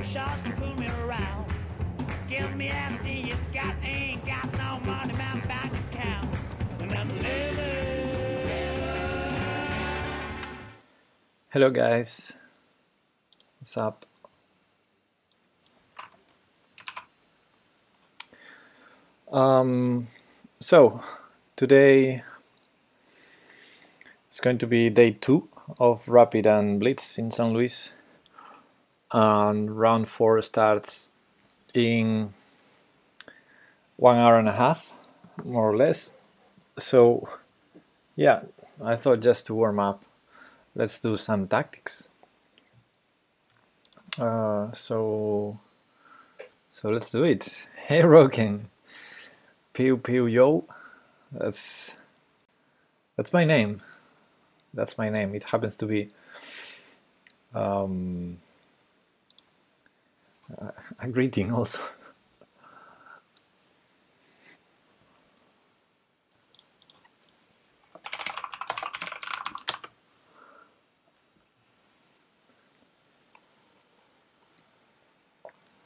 Shots to fool me around. Give me everything you got, ain't got no money in my bank account. And I'm living. Hello guys, what's up? So today it's going to be day 2 of Rapid and Blitz in San Luis. And round 4 starts in 1 hour and a half, more or less. So yeah, I thought just to warm up, let's do some tactics. So let's do it. Hey Roken, pew pew yo. That's my name. That's my name. It happens to be a greeting also.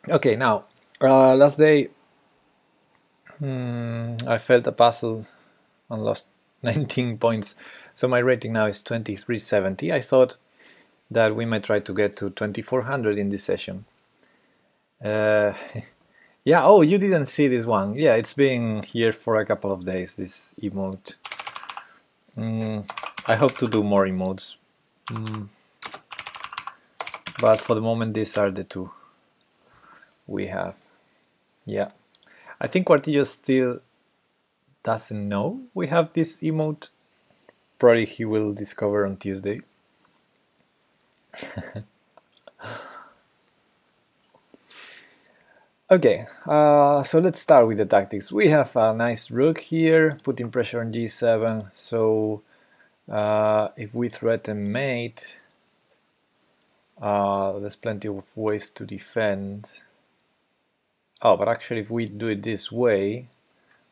Okay, now last day I felt a puzzle and lost 19 points, so my rating now is 2370. I thought that we might try to get to 2400 in this session. Yeah, oh, you didn't see this one. Yeah, it's been here for a couple of days, this emote. I hope to do more emotes. But for the moment, these are the 2 we have. Yeah. I think Quartillo still doesn't know we have this emote. Probably he will discover on Tuesday. Okay, so let's start with the tactics. We have a nice rook here, putting pressure on g7, so if we threaten mate, there's plenty of ways to defend. Oh, but actually if we do it this way,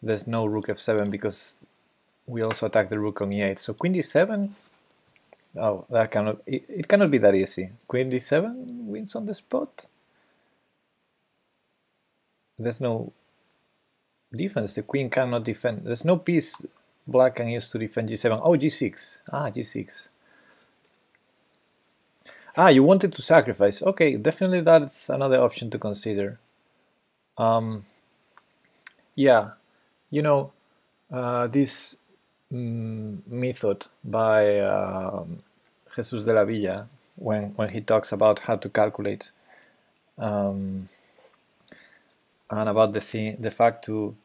there's no rook f7 because we also attack the rook on e8. So queen d7, oh, that cannot, it cannot be that easy. Queen d7 wins on the spot. There's no defense, the queen cannot defend. There's no piece black can use to defend g7. Oh, g6. Ah, g6. Ah, you wanted to sacrifice. Okay, definitely that's another option to consider. Yeah, you know, this method by Jesus de la Villa, when he talks about how to calculate and about the fact to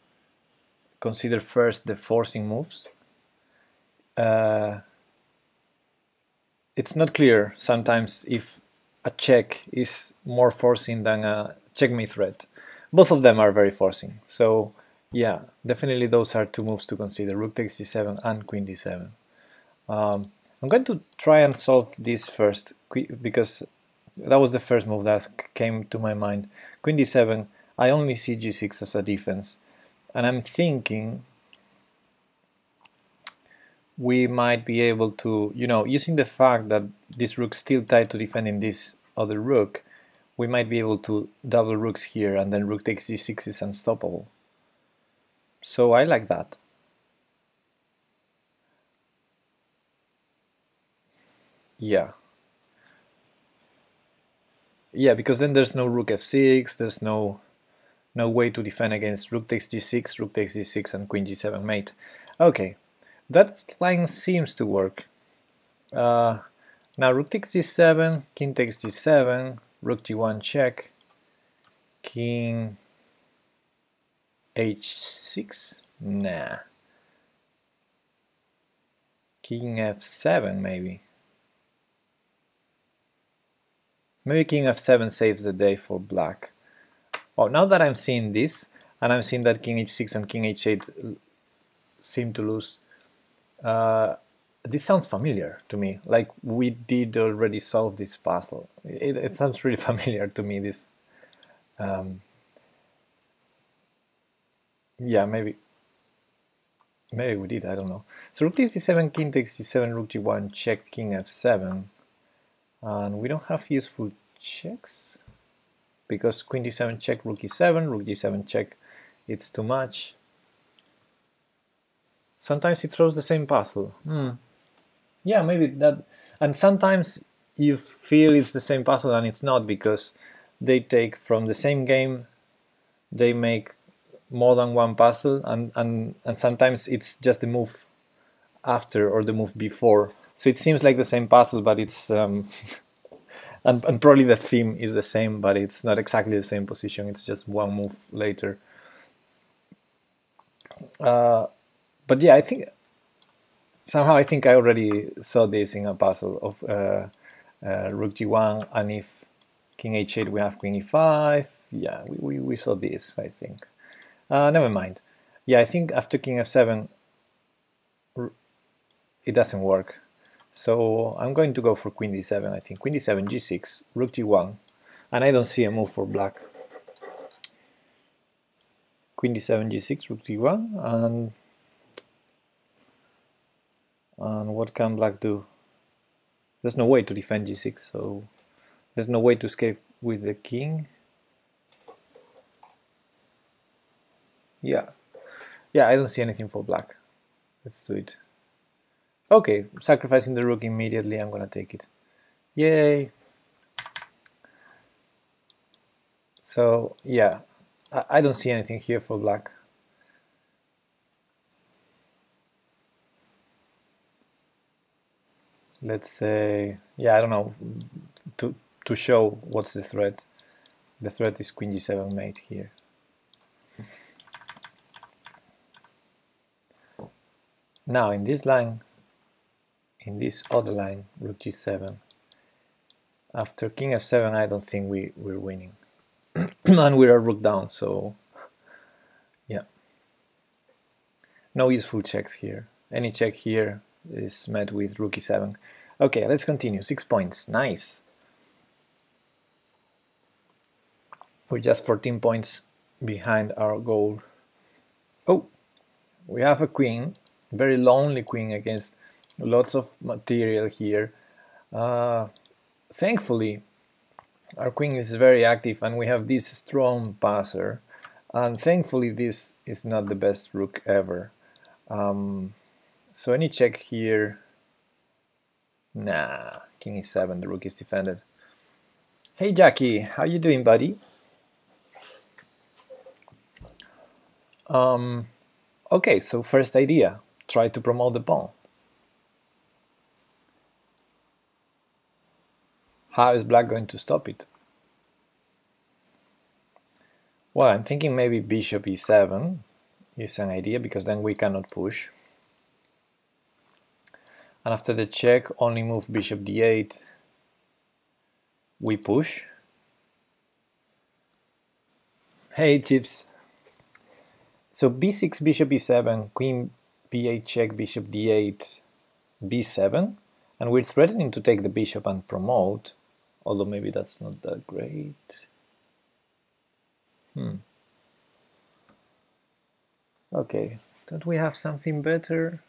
consider first the forcing moves. It's not clear sometimes if a check is more forcing than a checkmate threat. Both of them are very forcing. So yeah, definitely those are 2 moves to consider, rook takes d7 and queen d7. I'm going to try and solve this first because that was the first move that came to my mind. Queen d7, I only see g6 as a defense, and I'm thinking we might be able to, you know, using the fact that this rook's still tied to defending this other rook, we might be able to double rooks here, and then rook takes g6 is unstoppable. So I like that. Yeah. Yeah, because then there's no rook f6, there's no way to defend against rook takes g6, rook takes g6, and queen g7 mate. Okay, that line seems to work. Now rook takes g7, king takes g7, rook g1 check, king h6, nah. King f7 maybe. Maybe king f7 saves the day for black. Oh, now that I'm seeing this, and I'm seeing that king h6 and king h8 seem to lose, this sounds familiar to me. Like we did already solve this puzzle. It sounds really familiar to me. This, yeah, maybe we did. I don't know. So rook takes d7, king takes d7, rook g1 check, king f7, and we don't have useful checks because queen d7 check, rook e7, rook g7 check. It's too much. Sometimes it throws the same puzzle. Yeah, maybe that. And sometimes you feel it's the same puzzle and it's not, because they take from the same game, they make more than one puzzle, and sometimes it's just the move after or the move before. So it seems like the same puzzle, but it's and probably the theme is the same, but it's not exactly the same position. It's just one move later. But yeah, I think somehow I already saw this in a puzzle of rook g1, and if king h8 we have queen e5. Yeah, we saw this, I think. Never mind. Yeah, I think after king f7 it doesn't work. So I'm going to go for queen d7, I think. Queen d7, g6, rook g1, and I don't see a move for black. Queen d7, g6, rook d1, and what can black do? There's no way to defend g6, so there's no way to escape with the king. Yeah, I don't see anything for black. Let's do it. Okay, sacrificing the rook immediately, I'm gonna take it. Yay! So yeah, I don't see anything here for black. Let's say, yeah, I don't know, to show what's the threat. The threat is queen g7 mate here. Now in this line, in this other line, rook g7, after king f7 I don't think we're winning. And we're a rook down, so yeah. No useful checks here. Any check here is met with rook e7. Okay, let's continue. 6 points, nice. We're just 14 points behind our goal. Oh, we have a queen, very lonely queen against lots of material here. Thankfully, our queen is very active and we have this strong passer, and thankfully this is not the best rook ever. So any check here, nah, king e7, the rook is defended. Hey Jackie, how you doing, buddy? Okay, so first idea, try to promote the pawn. How is black going to stop it? Well, I'm thinking maybe bishop e7 is an idea, because then we cannot push. And after the check, only move bishop d8, we push. Hey Chips. So b6, bishop e7, queen b8 check, bishop d8, b7, and we're threatening to take the bishop and promote, although maybe that's not that great. Okay, don't we have something better?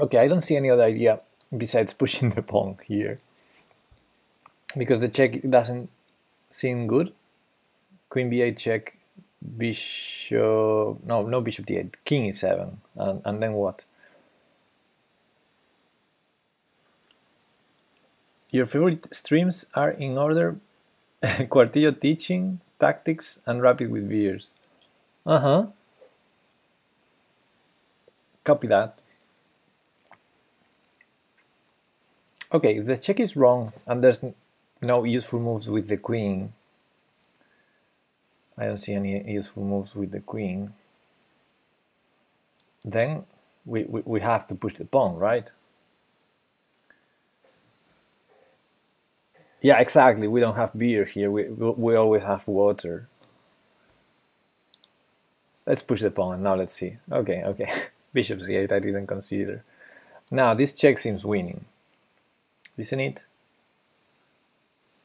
Okay, I don't see any other idea besides pushing the pawn here, because the check doesn't seem good. Queen b8 check, bishop, no bishop d8, king e7, and then what? Your favorite streams are in order: Quartillo teaching, tactics, and rapid with beers. Copy that. Okay, if the check is wrong and there's no useful moves with the queen, I don't see any useful moves with the queen, then we have to push the pawn, right? Yeah, exactly. We don't have beer here. We always have water. Let's push the pawn. Now let's see. Okay. Bishop c8 I didn't consider. Now this check seems winning. Isn't it?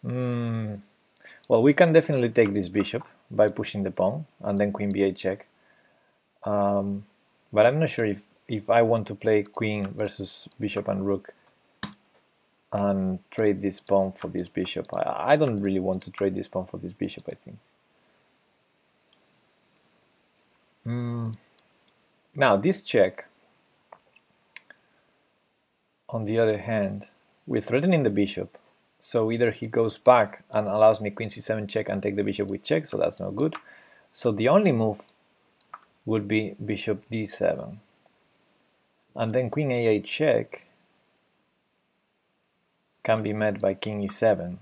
Well, we can definitely take this bishop by pushing the pawn and then queen b8 check. But I'm not sure if I want to play queen versus bishop and rook and trade this pawn for this bishop. I don't really want to trade this pawn for this bishop, I think. Now this check, on the other hand, we're threatening the bishop, so either he goes back and allows me queen c7 check and take the bishop with check, so that's not good. So the only move would be bishop d7, and then queen a8 check can be met by king e7,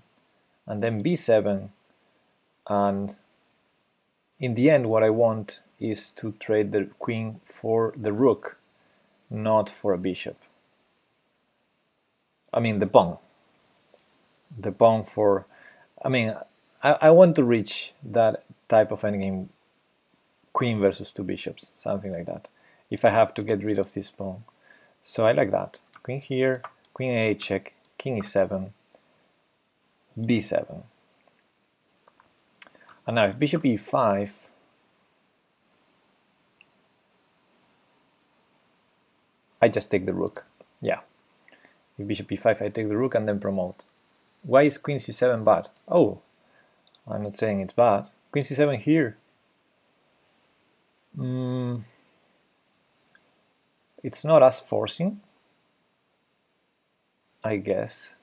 and then b7, and in the end what I want is to trade the queen for the rook, not for a bishop. I mean the pawn. The pawn for... I mean, I want to reach that type of endgame, queen versus two bishops, something like that, if I have to get rid of this pawn. So I like that. Queen here, queen a8 check, king e7, b7. And now if bishop e5, I just take the rook. Yeah. If bishop e5, I take the rook and then promote. Why is queen c7 bad? Oh, I'm not saying it's bad. Queen c7 here. It's not as forcing, I guess,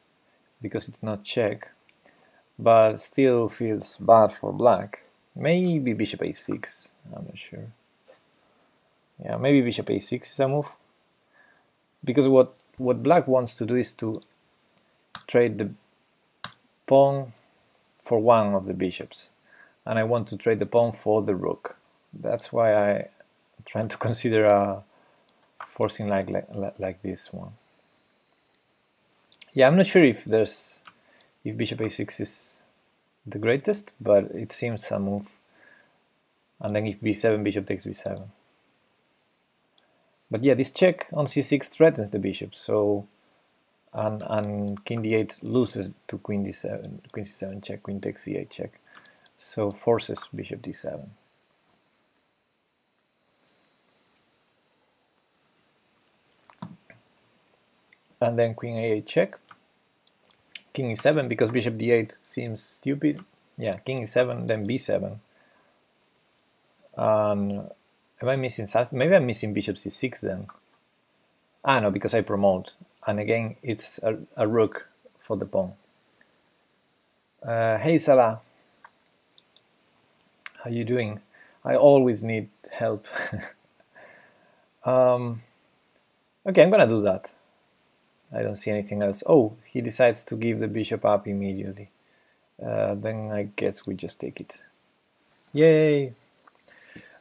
because it's not check, but still feels bad for black. Maybe bishop a6, I'm not sure. Yeah, maybe bishop a6 is a move, because what black wants to do is to trade the pawn for one of the bishops, and I want to trade the pawn for the rook. That's why I'm trying to consider a forcing like this one. Yeah, I'm not sure if bishop a6 is the greatest, but it seems a move. And then if b7, bishop takes b7. But yeah, this check on c6 threatens the bishop, so and king d8 loses to queen d7, queen c7 check, queen takes c8 check, so forces bishop d7. And then queen a8 check, king e7, because bishop d8 seems stupid. Yeah, king e7, then b7. Am I missing something? Maybe I'm missing bishop c6 then. Ah, no, because I promote. And again, it's a rook for the pawn. Hey Salah, how you doing? I always need help. Okay, I'm gonna do that. I don't see anything else. Oh, he decides to give the bishop up immediately. Then I guess we just take it. Yay!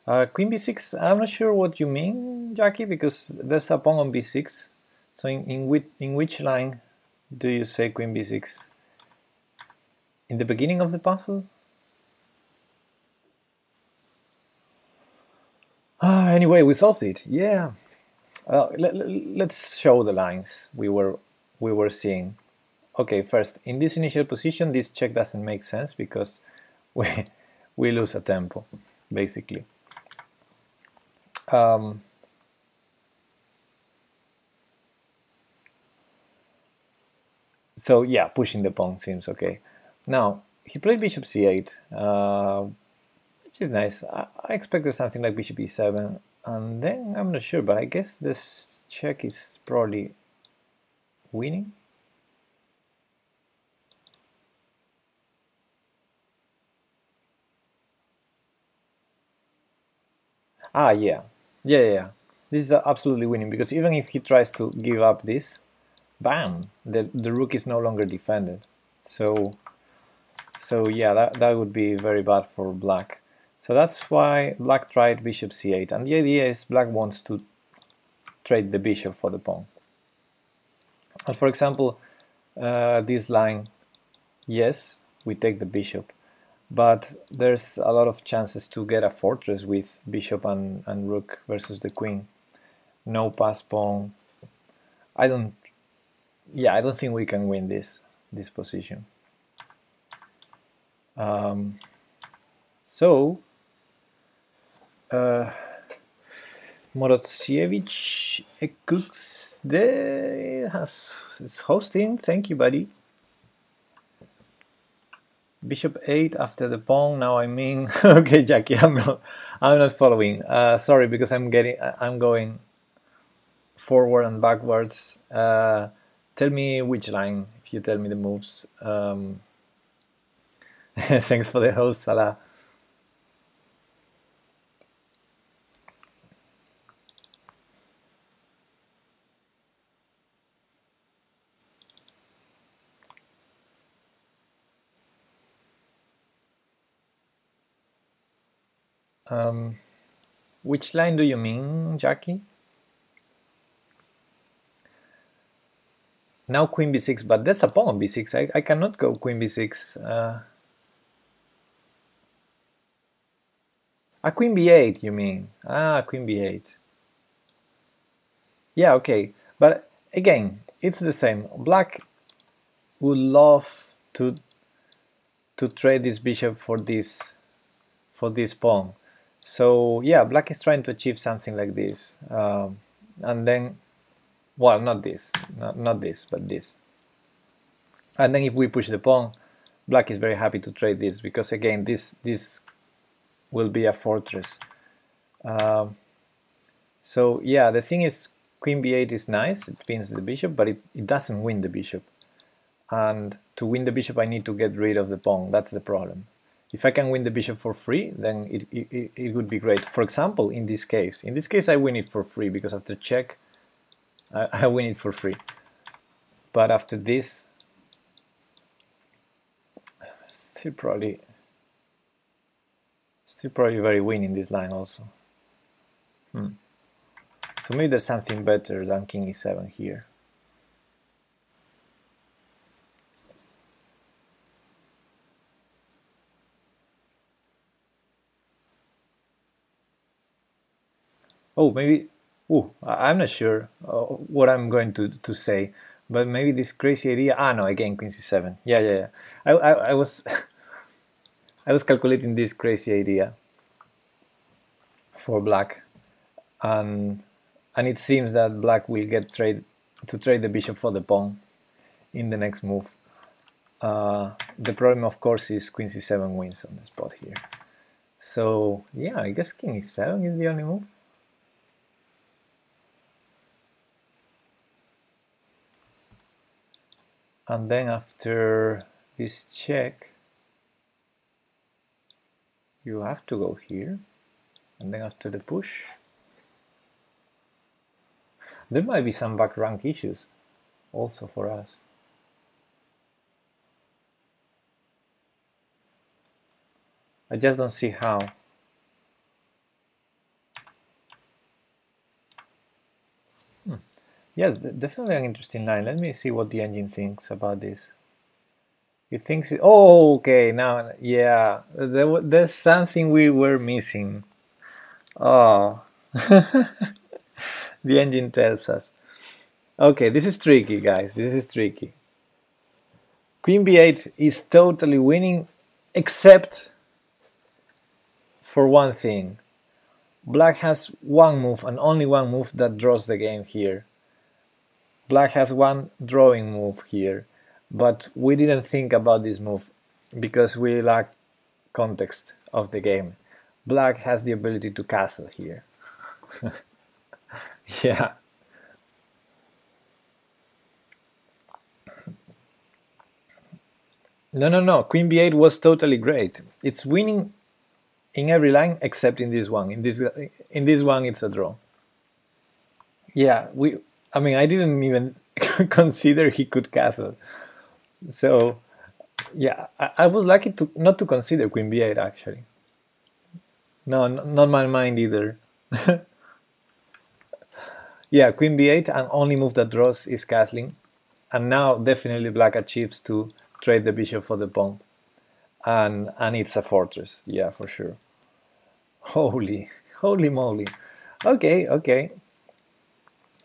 Queen b6, I'm not sure what you mean, Jackie, because there's a pawn on b6. So in which line do you say queen b6? In the beginning of the puzzle? Anyway, we solved it. Yeah. Let's show the lines we were seeing. Okay, first, in this initial position, this check doesn't make sense because we lose a tempo, basically. So yeah, pushing the pawn seems okay. Now he played bishop c8, which is nice. I expected something like bishop e7, and then I'm not sure, but I guess this check is probably winning. Ah, yeah. This is absolutely winning, because even if he tries to give up this, bam, the rook is no longer defended. So yeah, that would be very bad for black. So that's why black tried bishop c8, and the idea is black wants to trade the bishop for the pawn. And for example, this line, yes, we take the bishop, but there's a lot of chances to get a fortress with bishop and rook versus the queen. No pass pawn. I don't think we can win this position. So Morotsievich Ekuxde is hosting. Thank you, buddy. Bishop 8 after the pawn. Now I mean, okay, Jackie, I'm not following. Sorry, because I'm going forward and backwards. Tell me which line if you tell me the moves. Thanks for the host, Salah. Which line do you mean, Jackie? Now queen b6, but that's a pawn on b6. I cannot go queen b6. Queen b8, you mean? Queen b8. Yeah, okay. But again, it's the same. Black would love to trade this bishop for this pawn. So yeah, black is trying to achieve something like this, and then, well, not this, not this, but this. And then if we push the pawn, black is very happy to trade this, because again, this will be a fortress. So yeah, the thing is, queen b8 is nice, it pins the bishop, but it doesn't win the bishop. And to win the bishop, I need to get rid of the pawn. That's the problem. If I can win the bishop for free, then it would be great. For example, in this case I win it for free, because after check, I win it for free. But after this, still probably very winning this line also. So maybe there's something better than king e7 here. Oh, maybe. Oh, I'm not sure what I'm going to say, but maybe this crazy idea. No, again, queen c7. Yeah. I was I was calculating this crazy idea for black, and it seems that black will get trade the bishop for the pawn in the next move. The problem, of course, is queen c7 wins on the spot here. So yeah, I guess king e7 is the only move. And then after this check, you have to go here. And then after the push, there might be some back rank issues also for us. I just don't see how. Yes, definitely an interesting line. Let me see what the engine thinks about this. It thinks, oh, okay, now, yeah, there's something we were missing. Oh, the engine tells us. Okay, this is tricky, guys, this is tricky. Queen b8 is totally winning, except for one thing. Black has one move, and only one move, that draws the game here. Black has one drawing move here, but we didn't think about this move because we lack context of the game. Black has the ability to castle here. Yeah. No. Queen b8 was totally great. It's winning in every line except in this one. In this one, it's a draw. Yeah, I mean, I didn't even consider he could castle. So, yeah, I was lucky to not to consider Queen b8 actually. No, not my mind either. Yeah, Queen b8 and only move that draws is castling. And now definitely black achieves to trade the bishop for the pawn. And it's a fortress, yeah, for sure. Holy moly. Okay.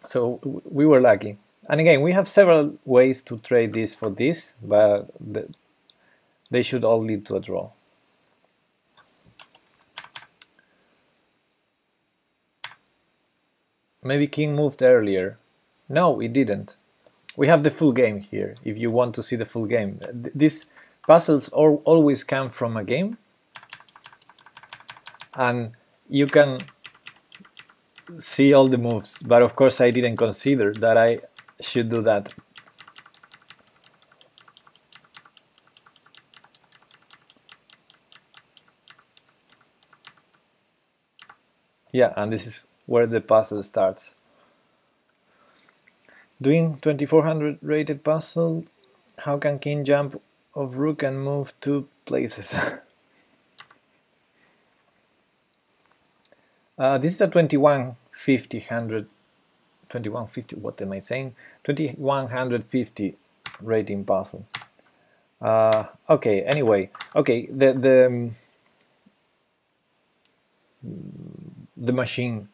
So we were lucky. And again, we have several ways to trade this for this, but they should all lead to a draw. Maybe king moved earlier. No, it didn't. We have the full game here, if you want to see the full game. These puzzles always come from a game, and you can see all the moves, but of course I didn't consider that I should do that. Yeah, and this is where the puzzle starts. Doing 2400 rated puzzle, how can king jump of rook and move 2 places? This is a 2150, what am I saying? 2150 rating puzzle. Okay, anyway, okay, the machine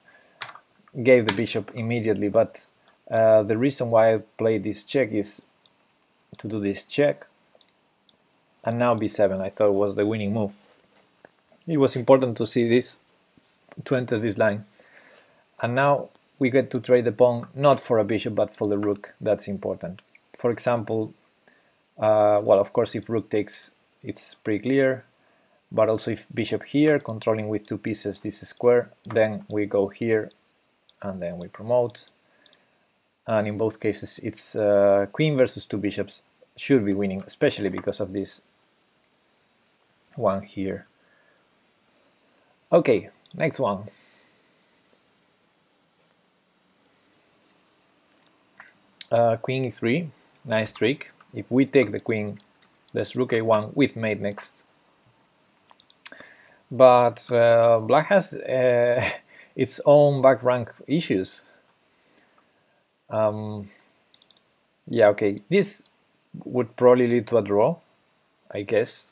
gave the bishop immediately, but the reason why I played this check is to do this check, and now b7 I thought was the winning move. It was important to see this, to enter this line, and now we get to trade the pawn not for a bishop but for the rook. That's important. For example, well, of course, if rook takes, it's pretty clear, but also if bishop here, controlling with 2 pieces this square, then we go here and then we promote, and in both cases it's queen versus 2 bishops should be winning, especially because of this one here. Okay, next one. Queen e3, nice trick. If we take the queen, there's rook a1 with mate next. But black has its own back rank issues. Yeah, okay, this would probably lead to a draw, I guess.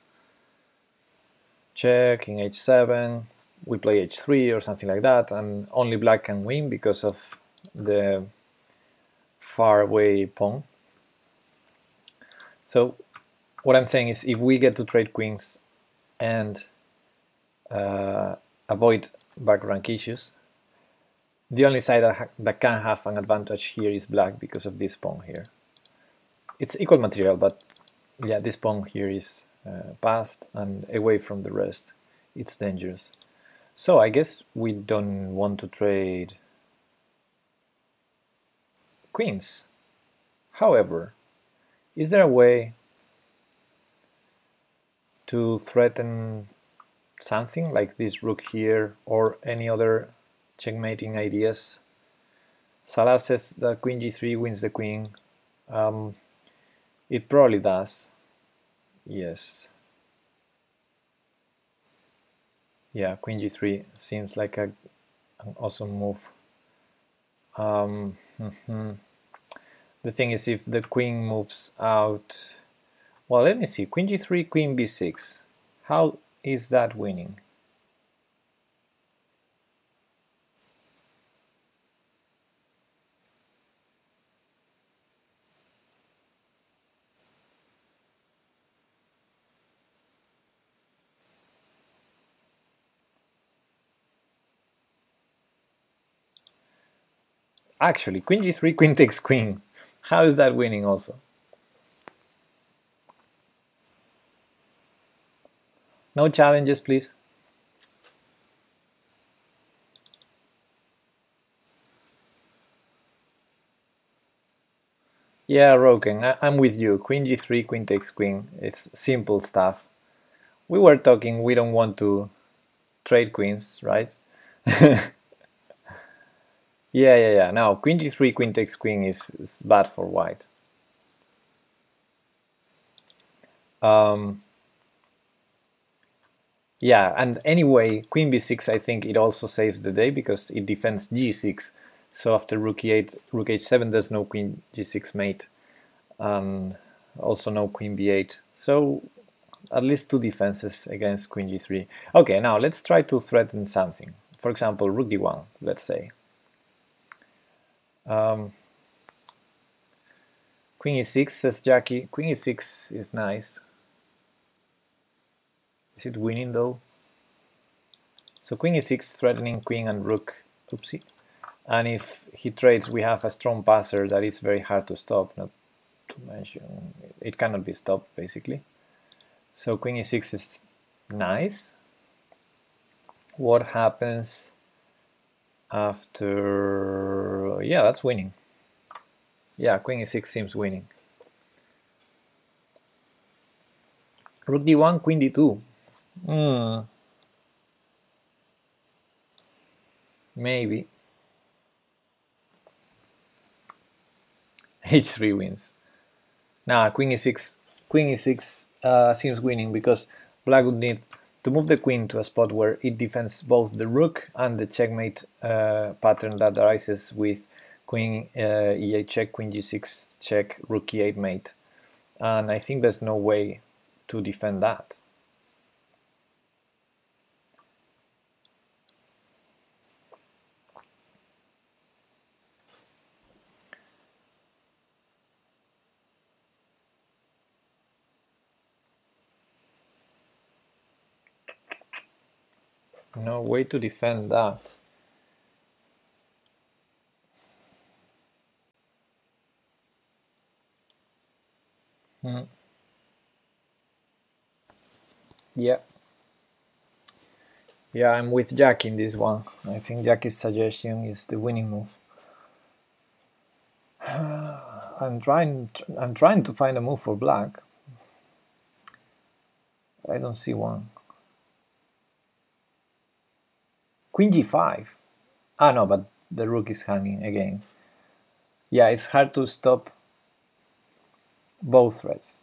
Check, king h7, we play h3 or something like that, and only black can win because of the far away pawn. So what I'm saying is, if we get to trade queens and avoid back rank issues, the only side that can have an advantage here is black because of this pawn here. It's equal material, but yeah, this pawn here is passed and away from the rest. It's dangerous. So I guess we don't want to trade queens. However, is there a way to threaten something like this rook here or any other checkmating ideas? Salah says that queen g3 wins the queen. It probably does. Yes. Yeah, queen g3 seems like an awesome move. The thing is, if the queen moves out, well, let me see, queen g3, queen b6, how is that winning? Actually, queen g3, queen takes queen. How is that winning also? No challenges, please. Yeah, Roken, I'm with you. Queen g3, queen takes queen. It's simple stuff. We were talking, we don't want to trade queens, right? Yeah. Now, queen g3, queen takes queen is bad for white. Yeah, and anyway, queen b6, I think it also saves the day because it defends g6. So after rook e8, rook h7, there's no queen g6 mate. And also no queen b8. So at least two defenses against queen g3. Okay, now let's try to threaten something. For example, rook d1, let's say. Queen e6, says Jackie. Queen e6 is nice. Is it winning though? So queen e6 threatening queen and rook. Oopsie. And if he trades, we have a strong passer that is very hard to stop. Not to mention, it cannot be stopped basically. So queen e6 is nice. What happens after? Yeah, that's winning. Yeah, queen e6 seems winning. Rook d1, queen d2. Maybe. h3 wins. Now queen e6 seems winning because black would need to move the queen to a spot where it defends both the rook and the checkmate pattern that arises with queen e8 check, queen g6 check, rook e8 mate. And I think there's no way to defend that. No way to defend that. Yeah. Yeah, I'm with Jack in this one. I think Jack's suggestion is the winning move. I'm trying to find a move for black. I don't see one. Queen g5. Ah no, but the rook is hanging again. Yeah, it's hard to stop both threats.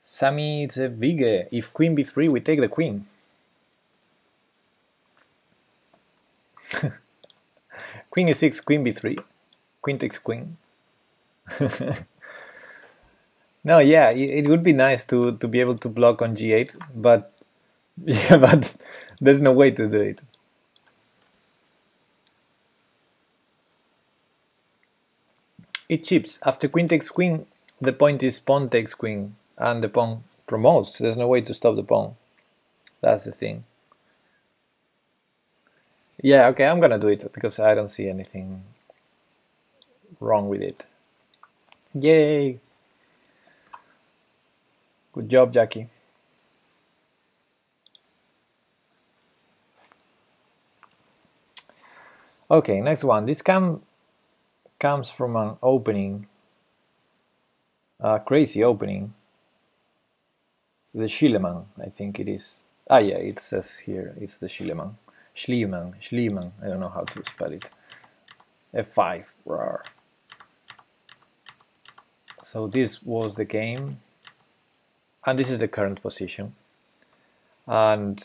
Sami Zevige. If queen b3, we take the queen. Queen e6, queen b3. Queen takes queen. No, yeah, it would be nice to be able to block on g8, but yeah, but there's no way to do it. It chips. After queen takes queen, the point is pawn takes queen, and the pawn promotes. There's no way to stop the pawn. That's the thing. Yeah, okay, I'm gonna do it because I don't see anything wrong with it. Yay! Good job, Jackie. Okay, next one. This comes from an opening, a crazy opening. The Schliemann, I think it is. Ah, yeah, it says here it's the Schliemann. Schliemann. I don't know how to spell it. F5. Rawr. So this was the game, and this is the current position. And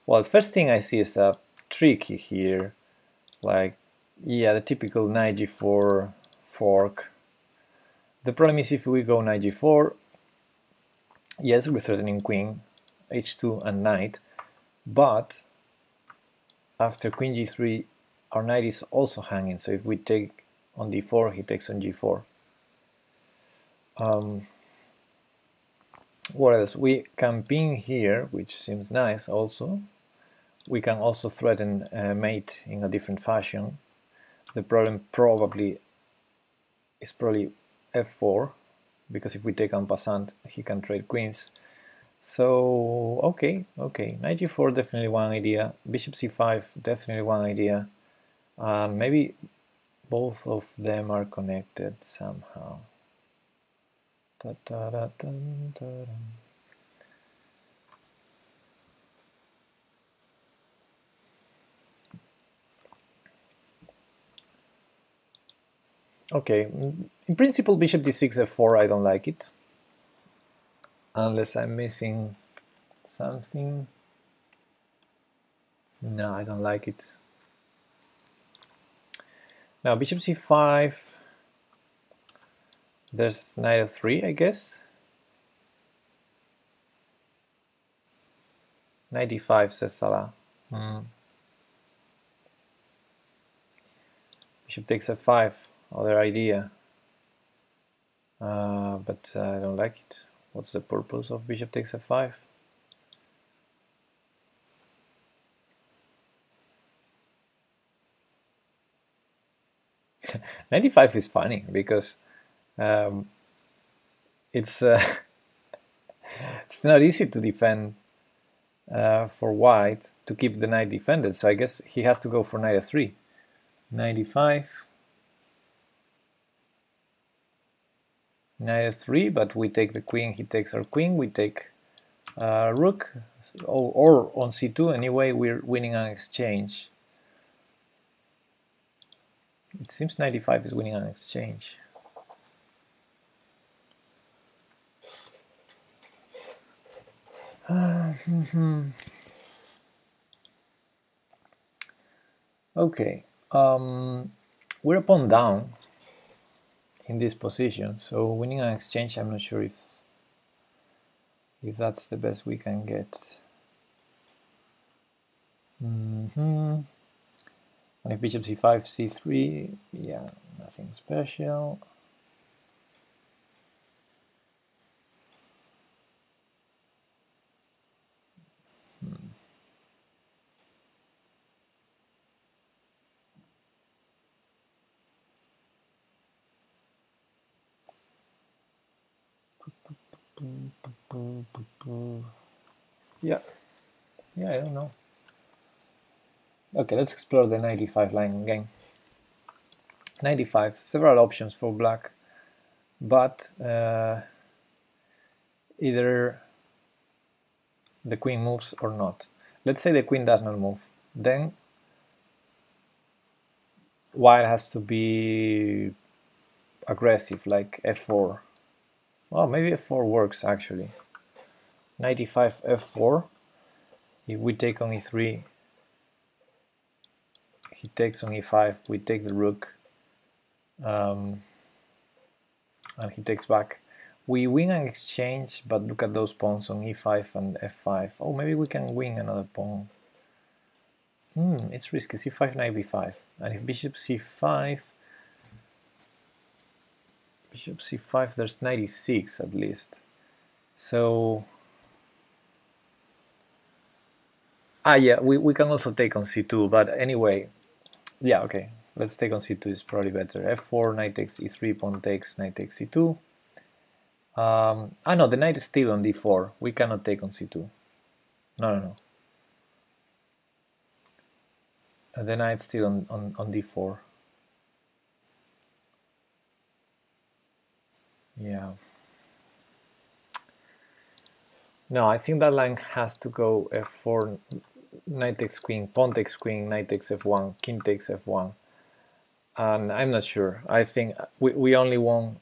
well, the first thing I see is a tricky here, like yeah, the typical knight g4 fork. The problem is if we go knight g4, yes, we're threatening queen, h2 and knight, but after queen g3, our knight is also hanging, so if we take on d4, he takes on g4. What else? We can ping here, which seems nice also. We can also threaten mate in a different fashion. The problem is probably f4, because if we take en passant, he can trade queens. So okay, knight g4 definitely one idea, bishop c5 definitely one idea, maybe both of them are connected somehow. Da, da, da, dun, da, dun. Okay, in principle bishop d6 f4 I don't like it, unless I'm missing something. No, I don't like it. Now bishop c5, there's knight f3, I guess. Knight d5, says Salah. Bishop takes f5, other idea. But I don't like it. What's the purpose of bishop takes f5? Knight d5 is funny because it's it's not easy to defend for white to keep the knight defended. So I guess he has to go for knight f3. Knight d5. Knight f3, but we take the queen, he takes our queen, we take rook, or on c2, anyway we're winning an exchange. It seems knight d5 is winning an exchange. Okay, we're a pawn down in this position, so winning an exchange, I'm not sure if that's the best we can get. And if bishop c5, c3, yeah, nothing special. Yeah, I don't know. Okay, let's explore the knight d5 line again. Knight d5, several options for black, but either the queen moves or not. Let's say the queen does not move, then white has to be aggressive, like f4. Well, maybe f4 works actually. Knight d5, f4. If we take on e3, he takes on e5, we take the rook, and he takes back. We win an exchange, but look at those pawns on e5 and f5. Oh, maybe we can win another pawn. It's risky. c5, knight b5. And if bishop c5, there's knight e6 at least. So, yeah, we can also take on c2, but anyway, yeah, okay, let's take on c2, is probably better. f4, knight takes e3, pawn takes, knight takes c2. No, the knight is still on d4. We cannot take on c2. No. The knight's still on d4. Yeah. No, I think that line has to go f4, knight takes queen, pawn takes queen, knight takes f1, king takes f1. And I'm not sure. I think we only won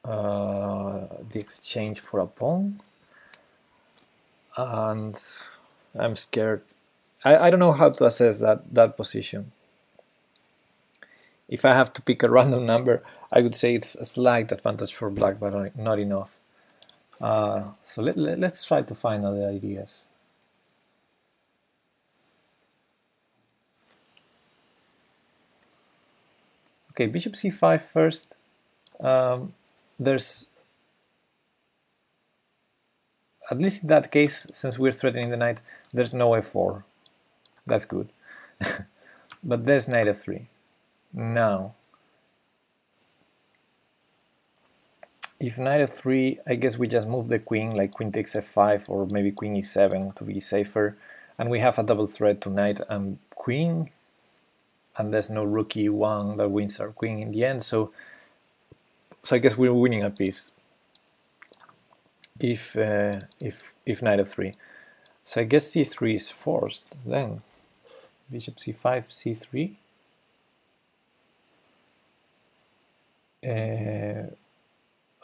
the exchange for a pawn. And I'm scared. I don't know how to assess that position. If I have to pick a random number, I would say it's a slight advantage for black, but not enough. So let's try to find other ideas. Okay, bishop c5 first. There's, at least in that case, since we're threatening the knight, there's no f4. That's good. But there's knight f3. Now, If knight f3, I guess we just move the queen, like queen takes f5 or maybe queen e7 to be safer, and we have a double threat to knight and queen, and there's no rook e1 that wins our queen in the end, so I guess we're winning a piece if knight f3. So I guess c3 is forced then. Bishop c5, c3.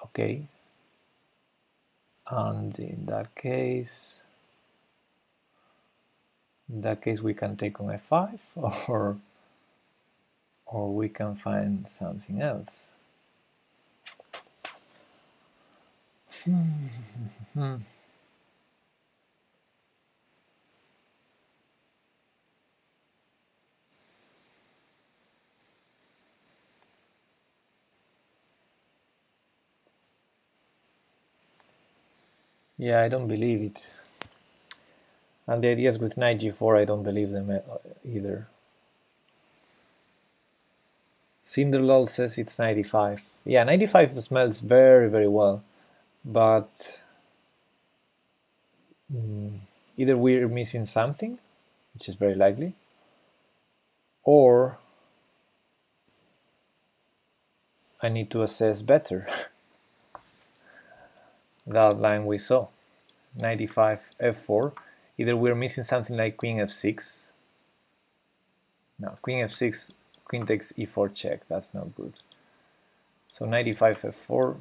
Okay, and in that case we can take on f5, or we can find something else. Yeah, I don't believe it. And the ideas with knight g4, I don't believe them either. Cinderlol says it's 95. Yeah, 95 smells very, very well, but either we're missing something, which is very likely, or I need to assess better that line we saw. 95 f4. Either we're missing something like queen f6. No, queen f6, queen takes e4 check. That's not good. So 95 f4.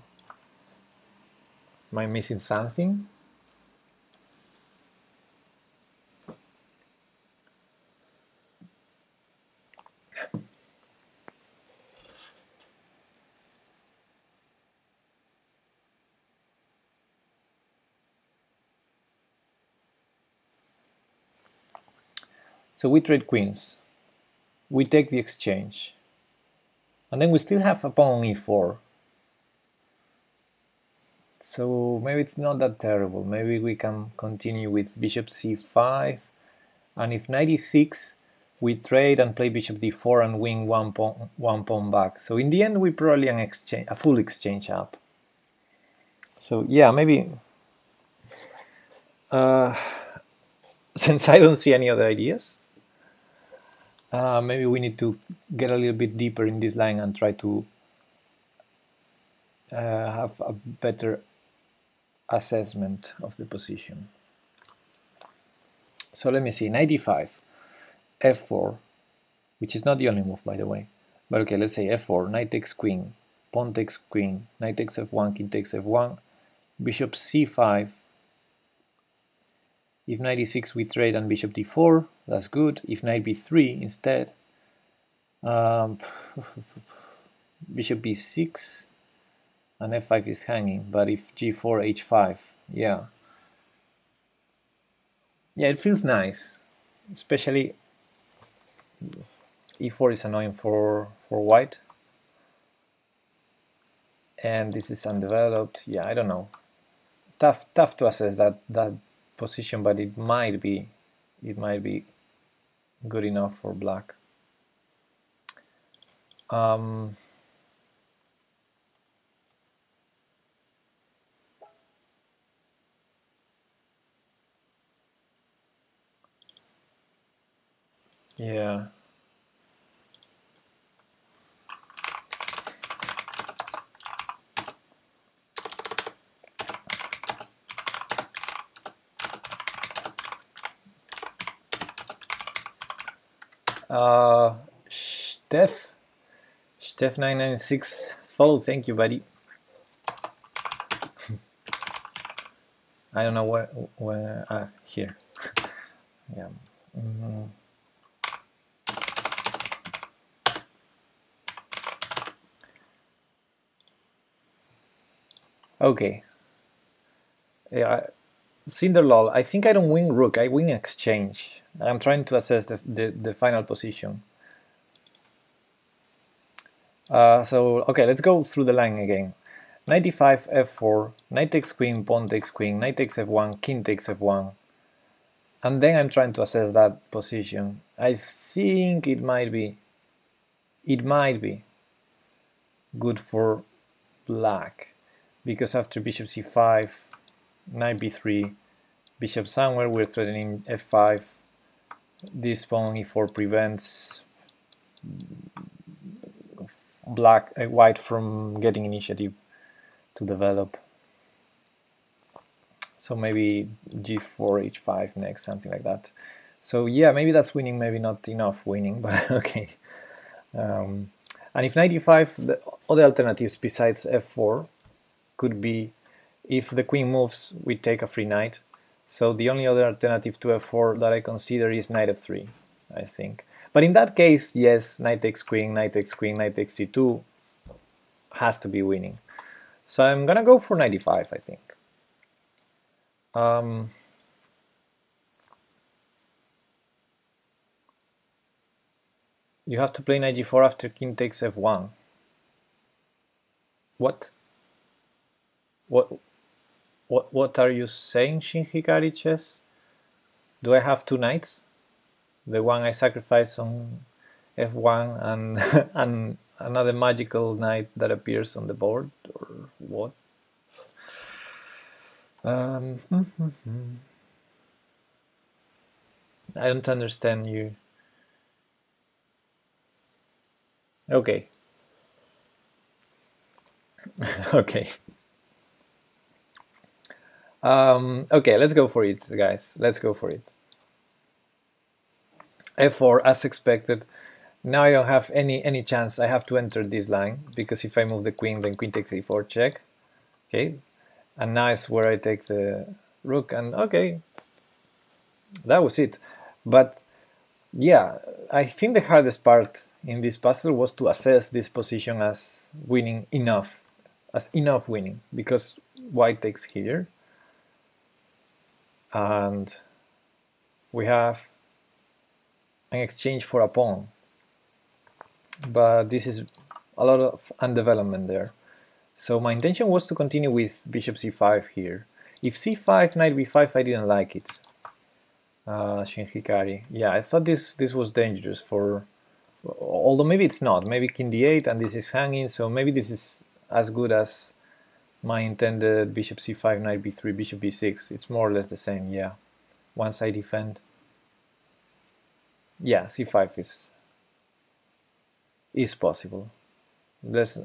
Am I missing something? So we trade queens, we take the exchange, and then we still have a pawn on e4. So maybe it's not that terrible. Maybe we can continue with bishop c5, and if knight e6, we trade and play bishop d4 and win one pawn back. So in the end, we probably a full exchange up. So yeah, maybe since I don't see any other ideas, maybe we need to get a little bit deeper in this line and try to have a better assessment of the position. So let me see, knight e5, f4, which is not the only move, by the way. But okay, let's say f4, knight takes queen, pawn takes queen, knight takes f1, king takes f1, bishop c5. If knight e6, we trade on bishop d4, that's good. If knight b3 instead, bishop b6, and f5 is hanging, but if g4, h5, yeah. Yeah, it feels nice, especially e4 is annoying for white, and this is undeveloped. Yeah, I don't know. Tough to assess that position, but it might be good enough for black. Yeah. Steph996 follow, thank you, buddy. I don't know where here. Yeah. Okay. Yeah, Cinderlol, I think I don't win rook, I win exchange. I'm trying to assess the final position. So, okay, let's go through the line again. Knight e5, f4, knight takes queen, pawn takes queen, knight takes f1, king takes f1. And then I'm trying to assess that position. I think it might be good for black. because after bishop c5, knight b3, bishop somewhere, we're threatening f5. This pawn e4 prevents white from getting initiative to develop. So maybe g4, h5 next, something like that. So yeah, maybe that's winning, maybe not enough winning, but okay. And if knight e5, the other alternatives besides f4 could be, if the queen moves, we take a free knight. So the only other alternative to f4 that I consider is knight f3, I think. But in that case, yes, knight takes queen, knight takes queen, knight takes c2 has to be winning. So I'm gonna go for knight e5, I think. You have to play knight g4 after king takes f1. What? What are you saying, Shin Hikari Chess? Do I have two knights? The one I sacrifice on f1 and and another magical knight that appears on the board, or what? I don't understand you. Okay. Okay. Okay, let's go for it, guys. Let's go for it. f4, as expected. Now I don't have any chance. I have to enter this line, because if I move the queen, then queen takes e4 check. Okay, and now is where I take the rook, and okay, that was it. But yeah, I think the hardest part in this puzzle was to assess this position as winning enough, as enough winning, because white takes here, and we have an exchange for a pawn. But this is a lot of undevelopment there. So my intention was to continue with bishop c5 here. If c5, knight b5, I didn't like it. Shin Hikari. Yeah, I thought this was dangerous for... Although maybe it's not. Maybe king d8 and this is hanging, so maybe this is as good as my intended bishop c5, knight b3, bishop b6. It's more or less the same, yeah. Once I defend. Yeah, c5 is possible. There's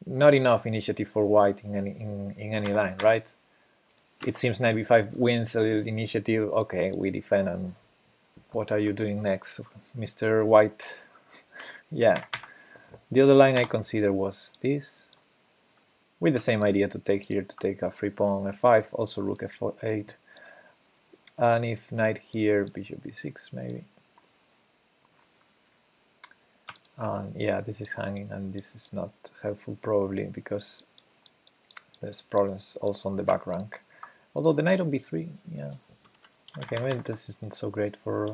not enough initiative for white in any line, right? It seems knight b5 wins a little initiative. Okay, we defend, and what are you doing next, Mr. White? Yeah. The other line I consider was this, with the same idea to take here, to take a free pawn f5, also rook f8, and if knight here, bishop b6 maybe. Yeah, this is hanging, and this is not helpful probably, because there's problems also on the back rank. Although the knight on b3, yeah. Okay, maybe this isn't so great for...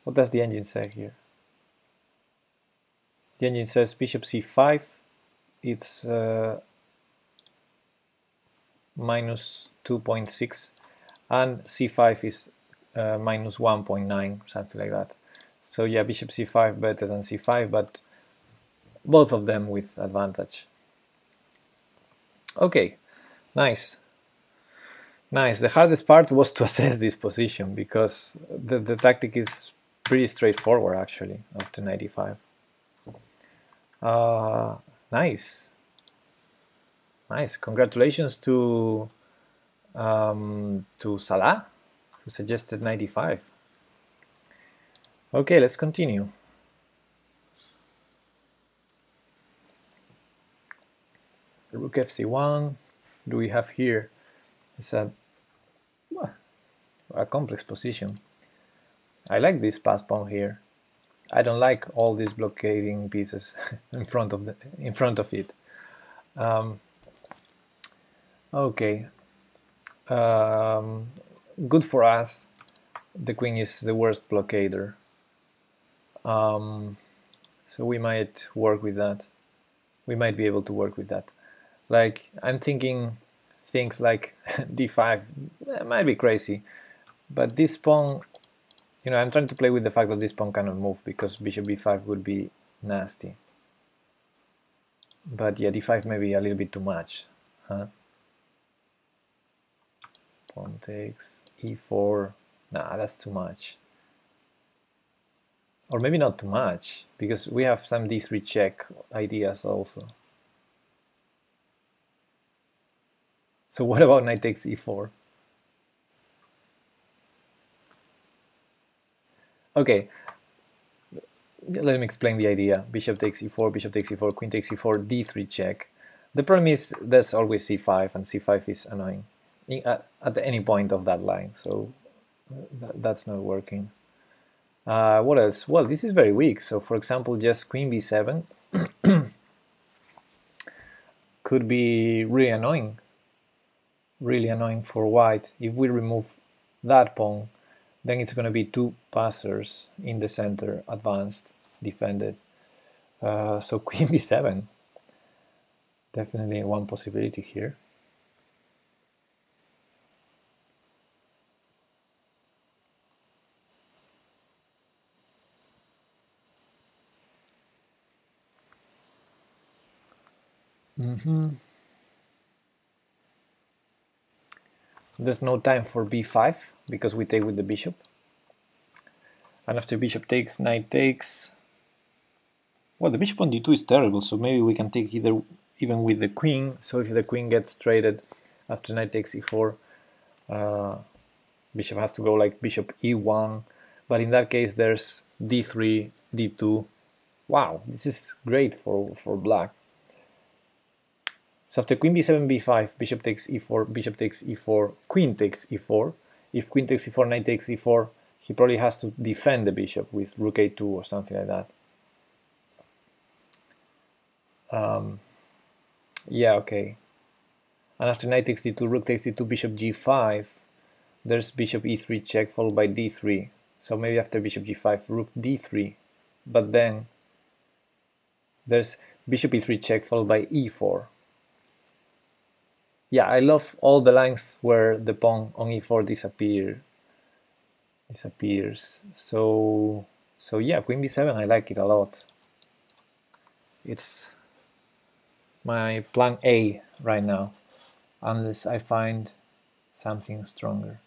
What does the engine say here? The engine says bishop c5, it's minus 2.6, and c5 is minus 1.9, something like that. So yeah, bishop c5 better than c5, but both of them with advantage. Okay, nice. Nice. The hardest part was to assess this position, because the tactic is pretty straightforward actually after knight e5. Nice. Nice. Congratulations to Salah, who suggested knight e5. Okay, let's continue. Rook fc1. Do we have here? It's a complex position. I like this pass pawn here. I don't like all these blockading pieces in front of it. Okay. Good for us. The queen is the worst blockader. So we might work with that. We might be able to work with that. Like, I'm thinking things like d5. It might be crazy, but this pawn You know, I'm trying to play with the fact that this pawn cannot move because bishop b5 would be nasty. But yeah, d5 may be a little bit too much, huh? Pawn takes e4. Nah, that's too much. Or maybe not too much, because we have some d3 check ideas also. So what about knight takes e4? Okay, let me explain the idea. Bishop takes e4, bishop takes e4, queen takes e4, d3 check. The problem is there's always c5, and c5 is annoying at any point of that line, so that's not working. What else? Well, this is very weak, so for example, just queen b7 could be really annoying for white. If we remove that pawn, then it's going to be two passers in the center, advanced, defended. So queen b7, definitely one possibility here. There's no time for b5 because we take with the bishop. And after bishop takes, knight takes. Well, the bishop on d2 is terrible, so maybe we can take even with the queen. So if the queen gets traded after knight takes e4, bishop has to go like bishop e1. But in that case, there's d3, d2. Wow, this is great for black. So after queen b7, b5, bishop takes e4, bishop takes e4, queen takes e4. If queen takes e4, knight takes e4, he probably has to defend the bishop with rook a2 or something like that. Yeah, okay. And after knight takes d2, rook takes d2, bishop g5, there's bishop e3 check followed by d3. So maybe after bishop g5, rook d3. But then there's bishop e3 check followed by e4. Yeah, I love all the lines where the pawn on e4 disappears. So yeah, queen b7, I like it a lot. It's my plan A right now, unless I find something stronger.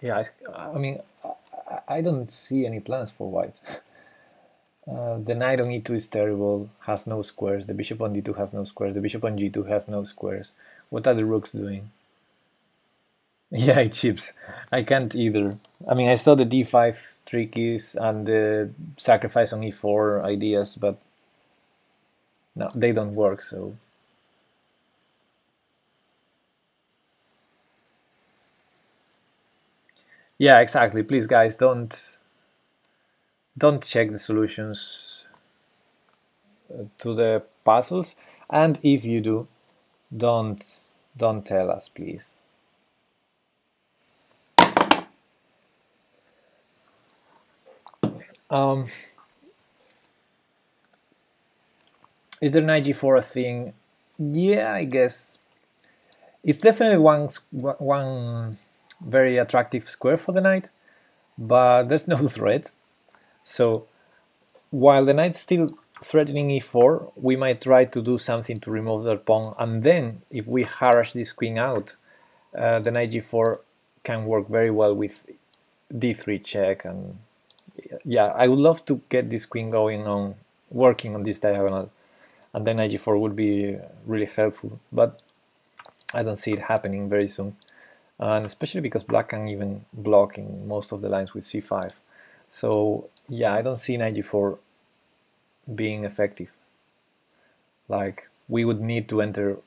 Yeah, I mean, I don't see any plans for white. The knight on e2 is terrible, has no squares. The bishop on d2 has no squares. The bishop on g2 has no squares. What are the rooks doing? Yeah, it chips. I can't either. I mean, I saw the d5 trickies and the sacrifice on e4 ideas, but no, they don't work, so... Yeah, exactly. Please, guys, don't check the solutions to the puzzles, and if you do, don't tell us, please. Is there knight g4 a thing? Yeah, I guess it's definitely one very attractive square for the knight, but there's no threat. So while the knight's still threatening e4, we might try to do something to remove that pawn, and then if we harass this queen out, the knight g4 can work very well with d3 check. And yeah, I would love to get this queen going on, working on this diagonal, and then knight g4 would be really helpful, but I don't see it happening very soon. And especially because black can even block in most of the lines with c5. So yeah, I don't see knight g4 being effective. Like, we would need to enter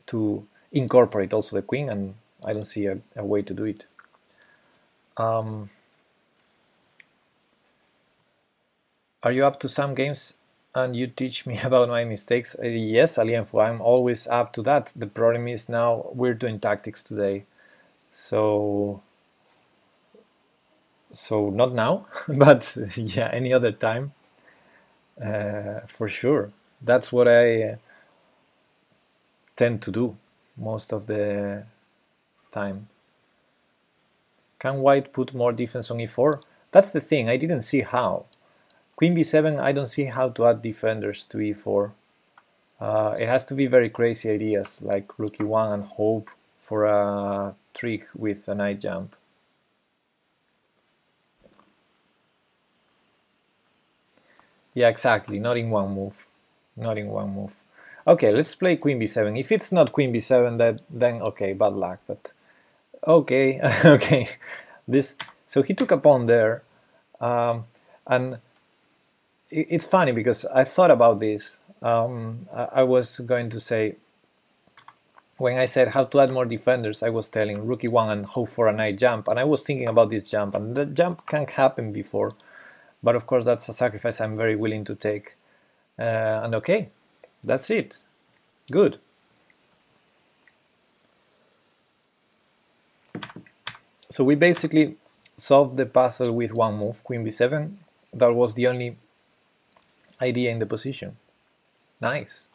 to incorporate also the queen, and I don't see a way to do it. Are you up to some games and you teach me about my mistakes? Yes, Alienfo, I'm always up to that. The problem is now we're doing tactics today. So not now, but yeah, any other time, for sure. That's what I tend to do most of the time. Can white put more defense on e4? That's the thing, I didn't see how. Queen b7, I don't see how to add defenders to e4. It has to be very crazy ideas, like rook e1 and hope for a trick with a knight jump. Yeah, exactly, not in one move. Not in one move. Okay, let's play queen b7. If it's not queen b7, then okay, bad luck, but okay, okay. So he took a pawn there, and it's funny because I thought about this. I was going to say, when I said how to add more defenders, I was telling rook e1 and hope for a knight jump, and I was thinking about this jump, and the jump can happen before, but of course that's a sacrifice I'm very willing to take. And okay, that's it. Good. So we basically solved the puzzle with one move, queen b7. That was the only idea in the position. Nice.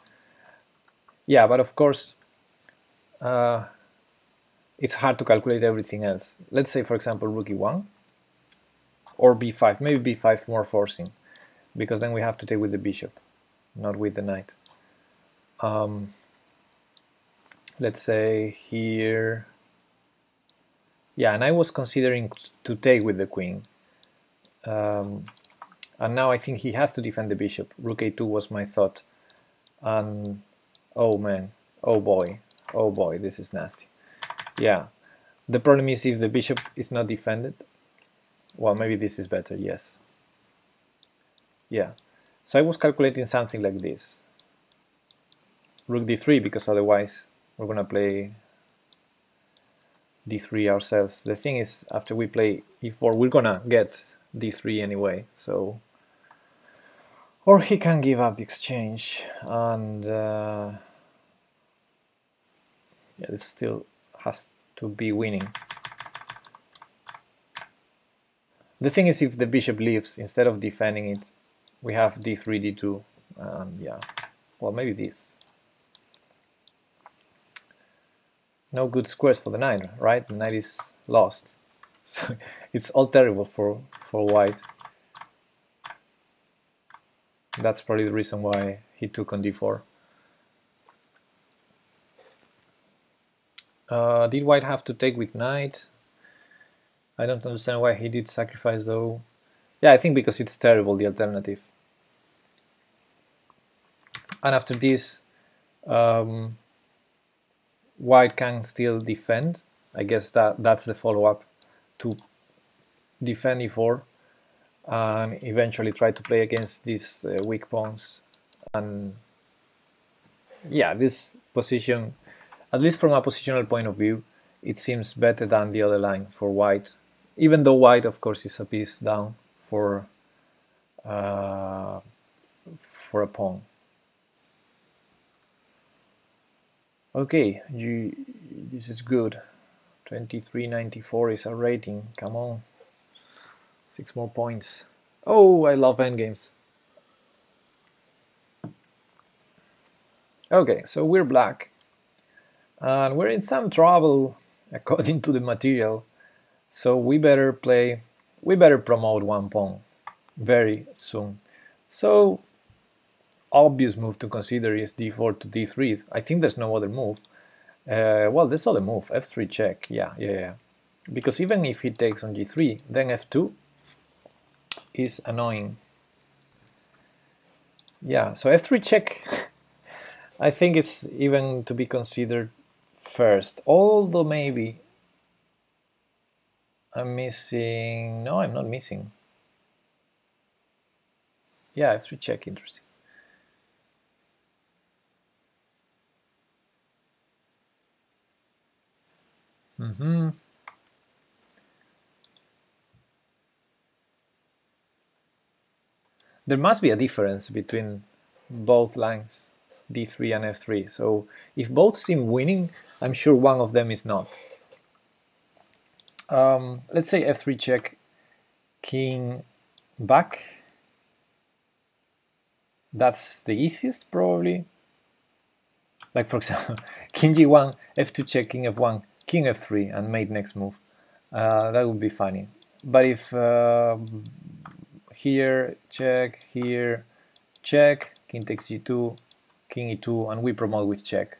Yeah, but of course, it's hard to calculate everything else. Let's say, for example, rook e1 or b5. Maybe b5 more forcing, because then we have to take with the bishop, not with the knight. Let's say here, yeah, and I was considering to take with the queen, and now I think he has to defend the bishop. Rook a2 was my thought, and oh man, oh boy, this is nasty. Yeah, the problem is if the bishop is not defended, well, maybe this is better, yes. Yeah, so I was calculating something like this. Rook d3, because otherwise we're gonna play d3 ourselves. The thing is, after we play e4, we're gonna get d3 anyway, so... Or he can give up the exchange, and yeah, this still has to be winning. The thing is, if the bishop leaves, instead of defending it, we have d3, d2, and yeah, well, maybe this. No good squares for the knight, right? The knight is lost. So it's all terrible for white. That's probably the reason why he took on d4. Did white have to take with knight? I don't understand why he did sacrifice though. Yeah, I think because it's terrible, the alternative. And after this, white can still defend. I guess that's the follow-up, to defend e4 and eventually try to play against these weak pawns. And yeah, this position, at least from a positional point of view, it seems better than the other line for white, even though white of course is a piece down for a pawn. Okay, this is good. 2394 is our rating. Come on, 6 more points. Oh, I love endgames. Okay, so we're black, and we're in some trouble according to the material. So we better promote one pawn very soon. So obvious move to consider is d4 to d3. I think there's no other move. Well, there's other move, f3 check. Yeah. Because even if he takes on g3, then f2 is annoying. Yeah, so f3 check, I think it's even to be considered first. Although maybe I'm missing... No, I'm not missing. Yeah, f3 check, interesting. There must be a difference between both lines, d3 and f3. So if both seem winning, I'm sure one of them is not. Let's say f3 check, king back. That's the easiest probably. Like for example, king g1, f2 check, king f1, king f3, and mate next move. That would be funny. But if here check, here check, king takes g2, king e2, and we promote with check.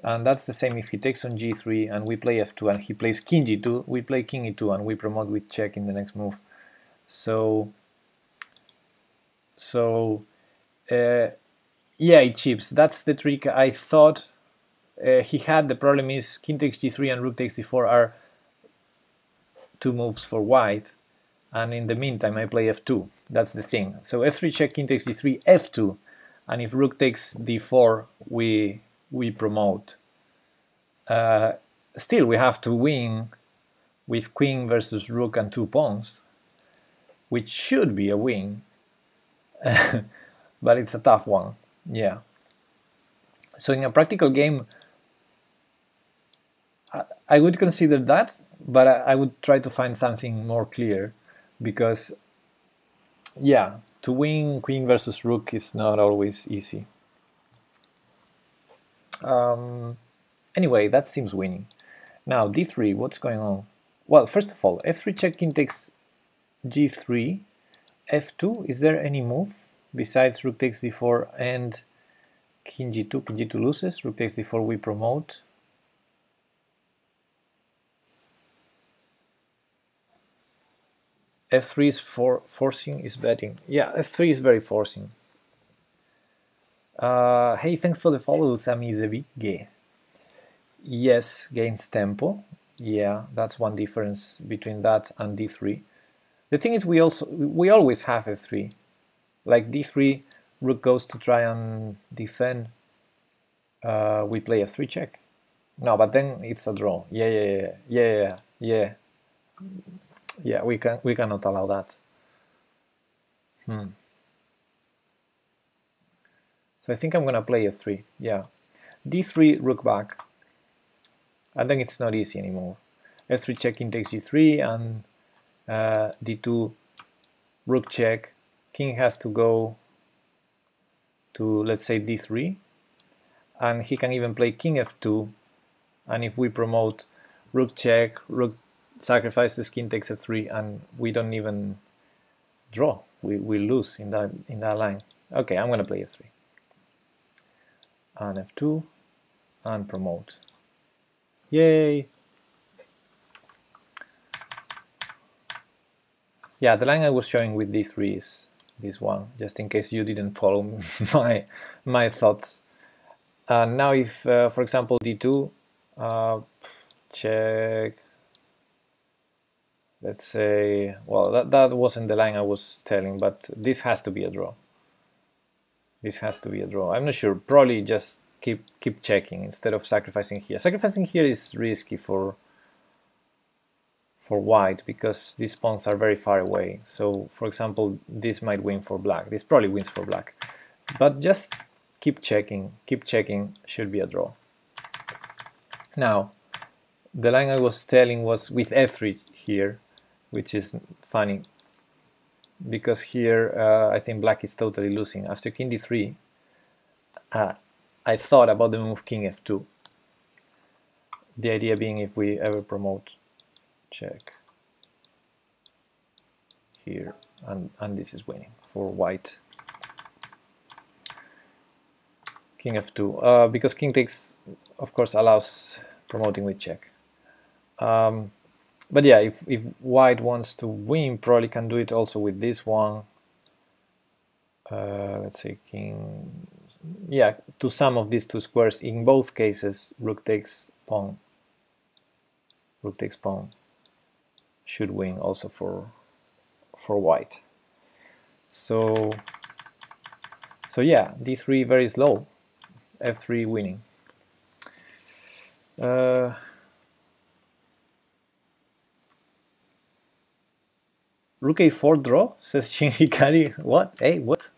And that's the same if he takes on g3 and we play f2 and he plays king g2, we play king e2 and we promote with check in the next move. So yeah, it chips. That's the trick. I thought he had. The problem is king takes g3 and rook takes d4 are two moves for white, and in the meantime I play f2. That's the thing. So f3 check, king takes d3, f2, and if rook takes d4 we promote. Still we have to win with queen versus rook and 2 pawns, which should be a win. But it's a tough one. Yeah. So in a practical game I would consider that, but I would try to find something more clear, because yeah, to win queen versus rook is not always easy. Anyway, that seems winning. Now d3, what's going on? Well, first of all, f3 check, king takes g3, f2. Is there any move besides rook takes d4 and king g2? King g2 loses, rook takes d4, we promote. f3 is forcing, is betting. Yeah, f3 is very forcing. Hey, thanks for the follow, Sami Zevige. Yes, gains tempo. Yeah, that's one difference between that and d3. The thing is, we always have f3. Like d3, rook goes to try and defend. We play f3 check. No, but then it's a draw. Yeah. Yeah, we cannot allow that. So I think I'm gonna play f3. Yeah, d3, rook back. And then it's not easy anymore. f3 check, king takes g3, and d2, rook check. King has to go to, let's say, d3, and he can even play king f2. And if we promote rook check, rook sacrifices, king takes f3, and we don't even draw. We lose in that line. Okay, I'm gonna play f3 and f2 and promote. Yay! Yeah, the line I was showing with d3 is this one, just in case you didn't follow my thoughts. Now if, for example, d2, check, let's say, well, that wasn't the line I was telling, but this has to be a draw. This has to be a draw. I'm not sure, probably just keep checking instead of sacrificing here. Sacrificing here is risky for white, because these pawns are very far away. So, for example, this might win for black. This probably wins for black. But just keep checking, should be a draw. Now, the line I was telling was with f3 here, which is funny, because here I think black is totally losing. After king d3, I thought about the move king f2. The idea being, if we ever promote, check here, and this is winning for white. King f2, because king takes, of course, allows promoting with check. But yeah, if white wants to win, probably can do it also with this one. Let's say king, yeah, to some of these two squares. In both cases, rook takes pawn. Rook takes pawn should win also for white. So yeah, d3 very slow, f3 winning. Rook a4 draw, says Shin Hikari. What? Hey, what?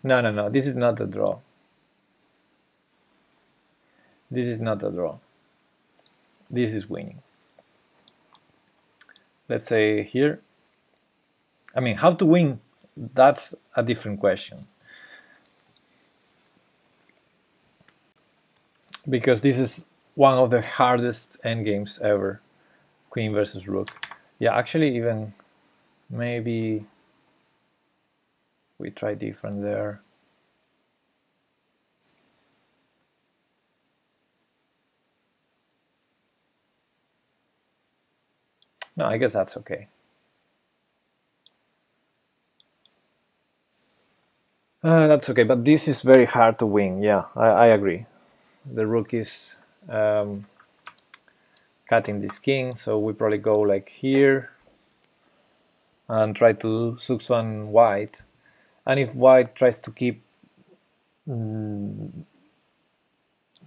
No, this is not a draw. This is not a draw. This is winning. let's say here. I mean, how to win, that's a different question. Because this is one of the hardest endgames ever. Queen versus rook. Yeah, actually even maybe we try different there. No, I guess that's okay. That's okay, but this is very hard to win. Yeah, I agree. The rook is cutting this king, so we probably go like here and try to sux one white. And if white tries to keep, I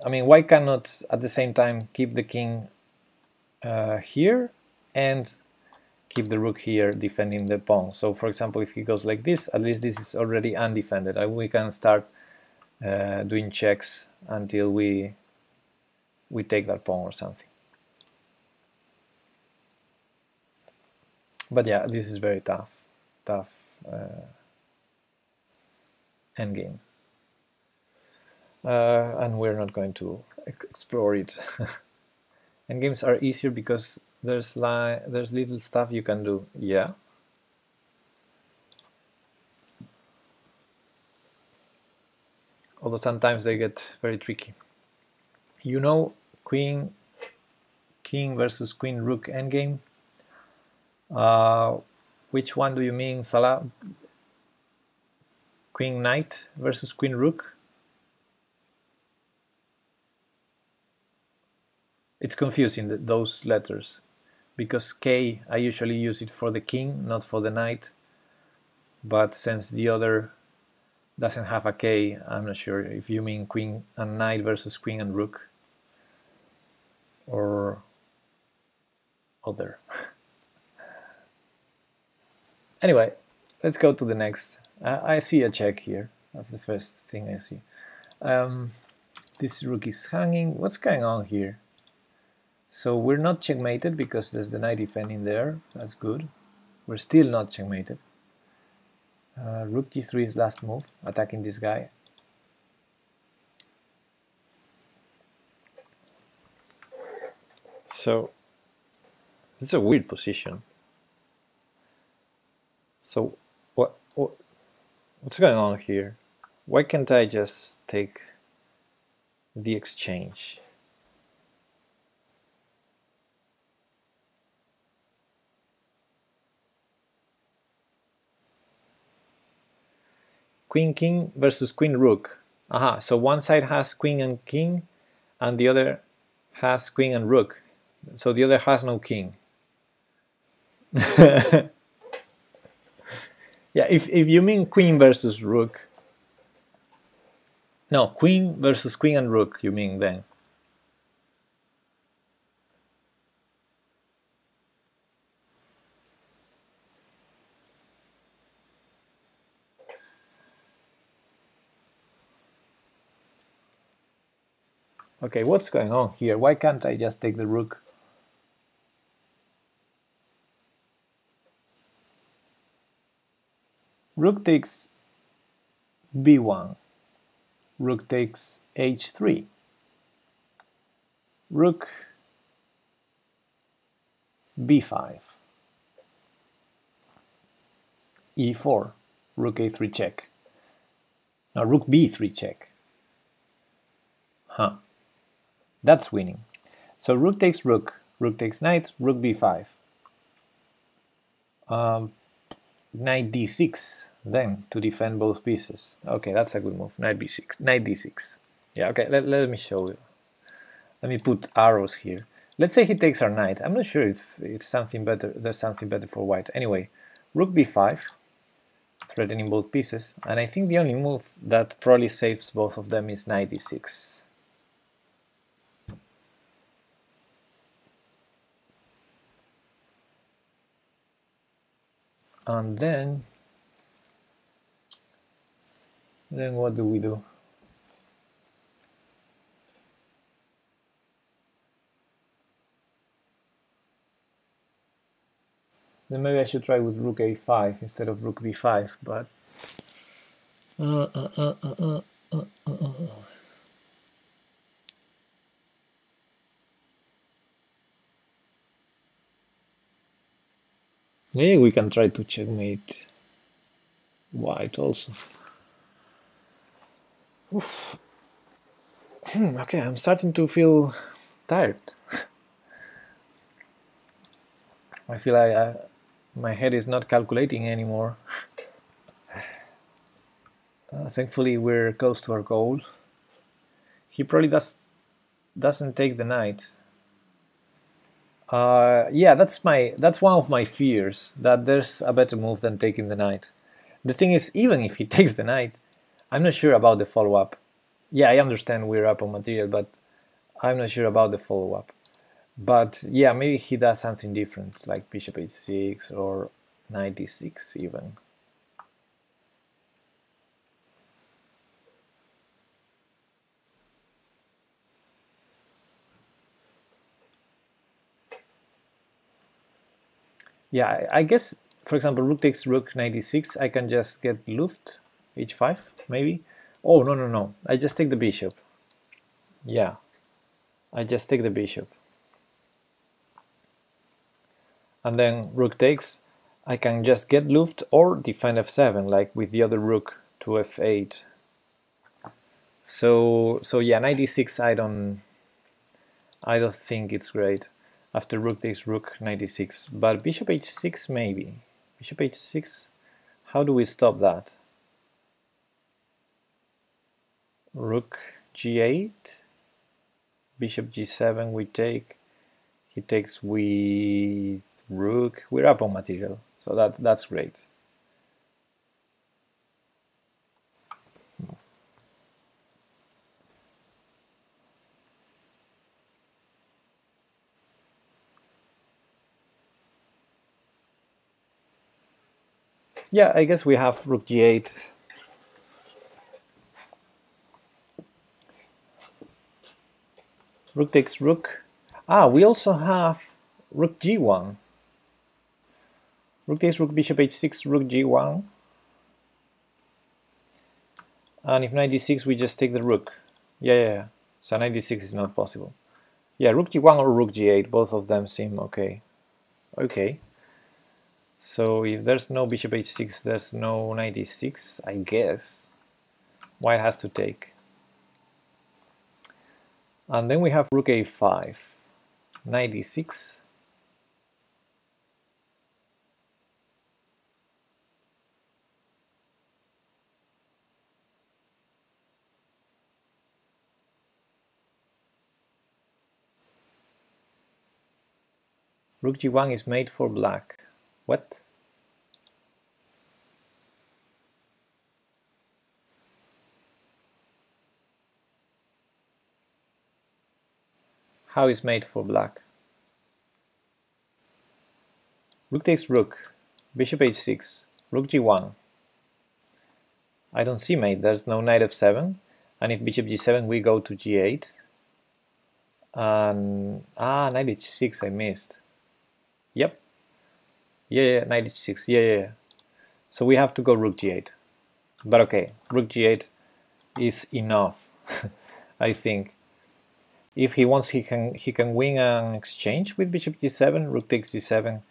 mean, white cannot at the same time keep the king here and keep the rook here defending the pawn. So for example, if he goes like this, at least this is already undefended, and we can start doing checks until we take that pawn or something. But yeah, this is very tough endgame, and we're not going to explore it. Endgames are easier because there's little stuff you can do. Yeah. Although sometimes they get very tricky. You know, queen king versus queen rook endgame. Which one do you mean, Salah? Queen knight versus queen rook? It's confusing, those letters, because K, I usually use it for the king, not for the knight. But since the other doesn't have a K, I'm not sure if you mean queen and knight versus queen and rook, or other. Anyway, let's go to the next. I see a check here. That's the first thing I see. This rook is hanging. What's going on here? So we're not checkmated because there's the knight defending there. That's good. We're still not checkmated. Rook g3 is last move, attacking this guy. So this is a weird position. So what's going on here? Why can't I just take the exchange? Queen king versus queen rook. Aha, so one side has queen and king and the other has queen and rook. So the other has no king. Yeah, if you mean queen versus rook. No, queen versus queen and rook, you mean then. Okay, what's going on here? Why can't I just take the rook? Rook takes b1. Rook takes h3. Rook b5. e4. Rook a3 check. Now rook b3 check. Huh. That's winning. So rook takes rook, rook takes knight, rook b5. Knight d6 then to defend both pieces. Okay, that's a good move. Knight b6, knight d6. Yeah, okay, let me show you. Let me put arrows here. Let's say he takes our knight. I'm not sure if it's something better. There's something better for white. Anyway, rook b5, threatening both pieces. And I think the only move that probably saves both of them is knight d6. And then what do we do? Then maybe I should try with rook a5 instead of rook b5, but maybe we can try to checkmate white also. Okay, I'm starting to feel tired. I feel like my head is not calculating anymore. Thankfully, we're close to our goal. He probably doesn't take the knight. Yeah, that's one of my fears, that there's a better move than taking the knight. The thing is, even if he takes the knight, I'm not sure about the follow-up. Yeah, I understand we're up on material, but I'm not sure about the follow-up. But yeah, maybe he does something different, like bishop h6 or knight d6 even. Yeah, I guess, for example, rook takes rook, knight d6, I can just get Luft, h5, maybe. Oh, no, I just take the bishop. Yeah, I just take the bishop. And then rook takes, I can just get Luft or defend f7, like with the other rook to f8. So yeah, knight d6, I don't think it's great. After rook takes rook, knight d6, but bishop h6 maybe. Bishop h6, how do we stop that? Rook g8, bishop g7 we take, he takes with rook, we're up on material, so that's great. Yeah, I guess we have rook g8. Rook takes rook. Ah, we also have rook g1. Rook takes rook, bishop h6, rook g1. And if knight d6, we just take the rook. Yeah. So knight d6 is not possible. Yeah, rook g1 or rook g8, both of them seem okay. Okay. So if there's no bishop h6, there's no knight d6, I guess. White has to take. And then we have rook a5, knight d6. Rook g1 is made for black. What? How is made for black? Rook takes rook, bishop h6, rook g1. I don't see mate, there's no knight f7, and if bishop g7 we go to g8. And knight h6 I missed. Yep. Yeah, knight h6. Yeah. So we have to go rook g8. But okay, rook g8 is enough, I think. If he wants, he can win an exchange with bishop g7, rook takes g7,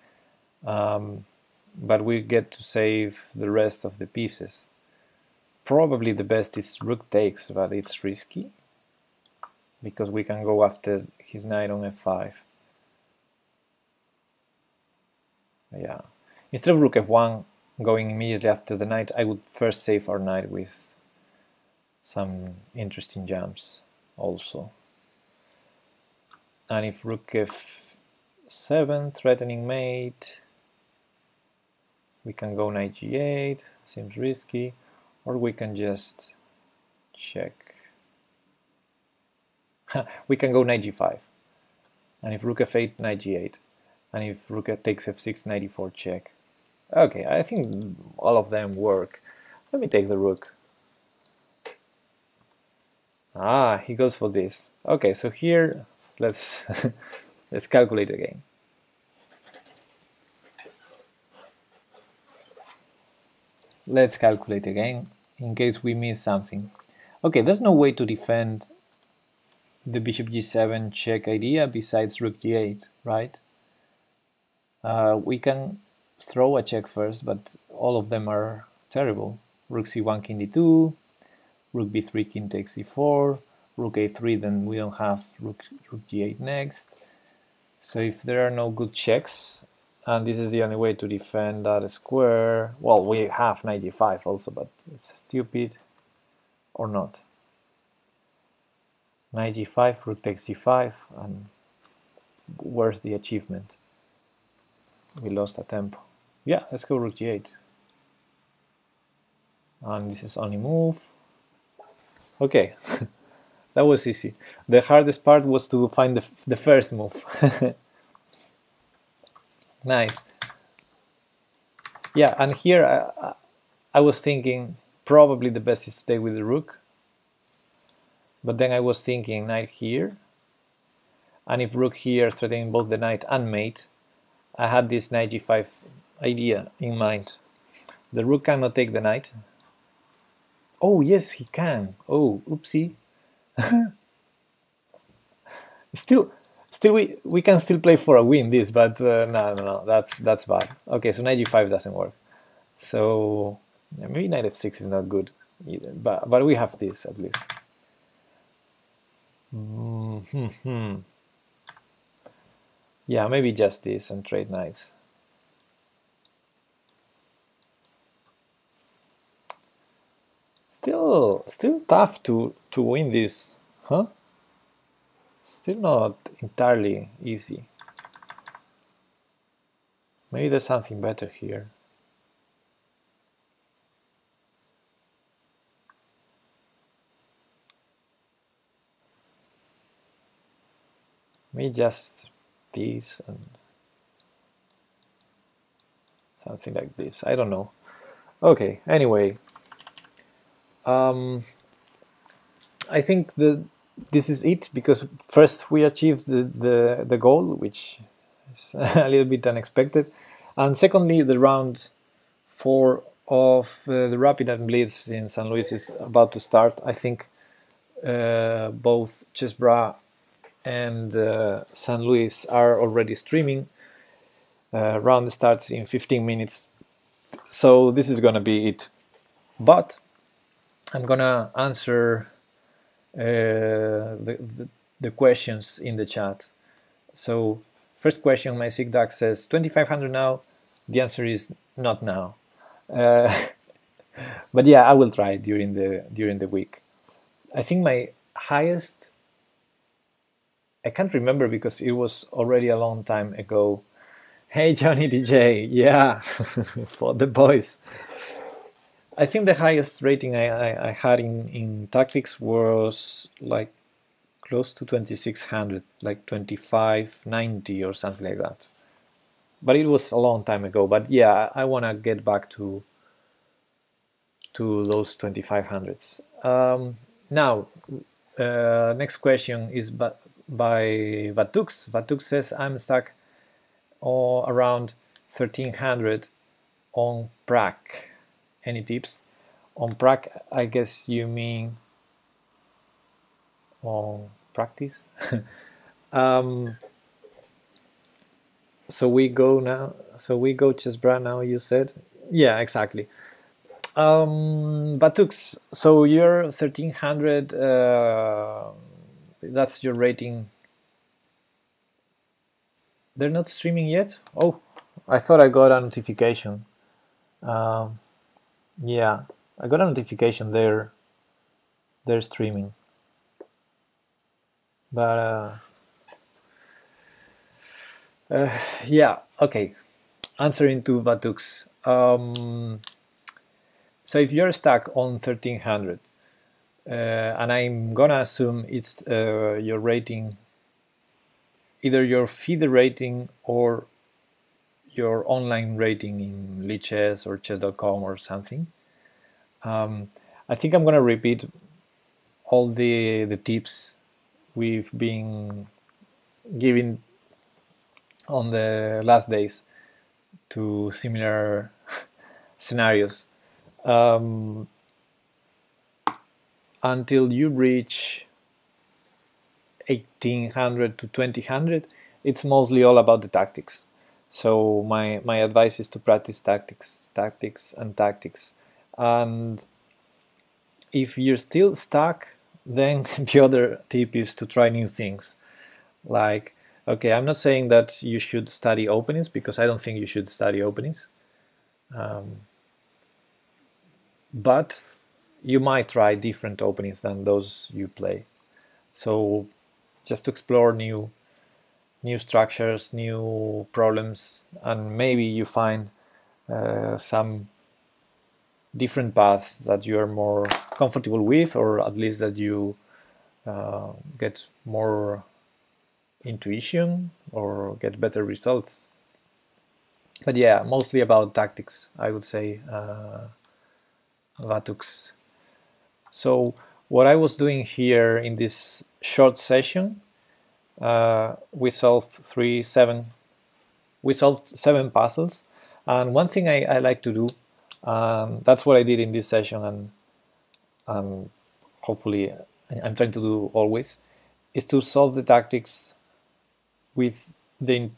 but we get to save the rest of the pieces. Probably the best is rook takes, but it's risky because we can go after his knight on f5. Yeah. Instead of rook f1 going immediately after the knight, I would first save our knight with some interesting jumps also. And if rook f7, threatening mate, we can go knight g8, seems risky, or we can just check. We can go knight g5, and if rook f8, knight g8, and if rook takes f6, knight e4 check. Okay, I think all of them work. Let me take the rook. He goes for this. Okay, so here let's let's calculate again. let's calculate again in case we miss something. Okay, there's no way to defend the bishop g7 check idea besides rook g8, right? We can throw a check first, but all of them are terrible. Rook c1, king d2, rook b3, king takes c4, rook a3, then we don't have rook g8 next. So if there are no good checks, and this is the only way to defend that square, well, we have knight g5 also, but it's stupid or not. Knight g5, rook takes c5, and where's the achievement? We lost a tempo. Yeah, let's go rook g8. And this is only move. Okay, that was easy. The hardest part was to find the first move. Nice. Yeah, and here I was thinking probably the best is to take with the rook. But then I was thinking knight here. And if rook here threatening both the knight and mate, I had this knight g5 idea in mind. The rook cannot take the knight. Oh, yes, he can. Oh, oopsie. Still we can still play for a win this, but no, that's bad. Okay, so knight g5 doesn't work. So yeah, maybe knight f6 is not good either, but we have this at least. Yeah, maybe just this and trade knights. Still tough to win this, huh? Still not entirely easy. Maybe there's something better here. Maybe just this and something like this. I don't know. Okay, anyway. I think this is it, because first we achieved the goal, which is a little bit unexpected, and secondly the round 4 of the Rapid and Blitz in St. Louis is about to start. I think both Chessbrah and St. Louis are already streaming. Round starts in 15 minutes, so this is gonna be it. But I'm gonna answer the questions in the chat. So first question, my SIGDAC says 2500 now. The answer is not now. But yeah, I will try during the week. I think my highest, I can't remember because it was already a long time ago. Hey Johnny DJ, yeah, for the boys. I think the highest rating I had in tactics was like close to 2600, like 2590 or something like that. But it was a long time ago. But yeah, I want to get back to those 2500s. Now, next question is by Vatux. Vatux says, I'm stuck around 1300 on Prague. Any tips? On Prague, I guess you mean on practice. So we go now. So we go Chessbrah now, you said? Yeah, exactly. Batux, so you're 1300, that's your rating. They're not streaming yet? Oh, I thought I got a notification. Yeah, I got a notification they're streaming. But yeah, okay. Answering to Batux. So if you're stuck on 1300, and I'm gonna assume it's your rating, either your feeder rating or your online rating in Lichess or chess.com or something. I think I'm gonna repeat all the tips we've been giving on the last days to similar scenarios. until you reach 1800 to 2000, it's mostly all about the tactics. So my advice is to practice tactics. And if you're still stuck, then the other tip is to try new things. Like, okay, I'm not saying that you should study openings, because I don't think you should study openings. But you might try different openings than those you play. So just to explore new structures, new problems, and maybe you find some different paths that you are more comfortable with, or at least that you get more intuition or get better results. But yeah, mostly about tactics, I would say, Vatux. So what I was doing here in this short session, we solved 7 puzzles, and one thing I like to do, that's what I did in this session, and hopefully I'm trying to do always, is to solve the tactics with the,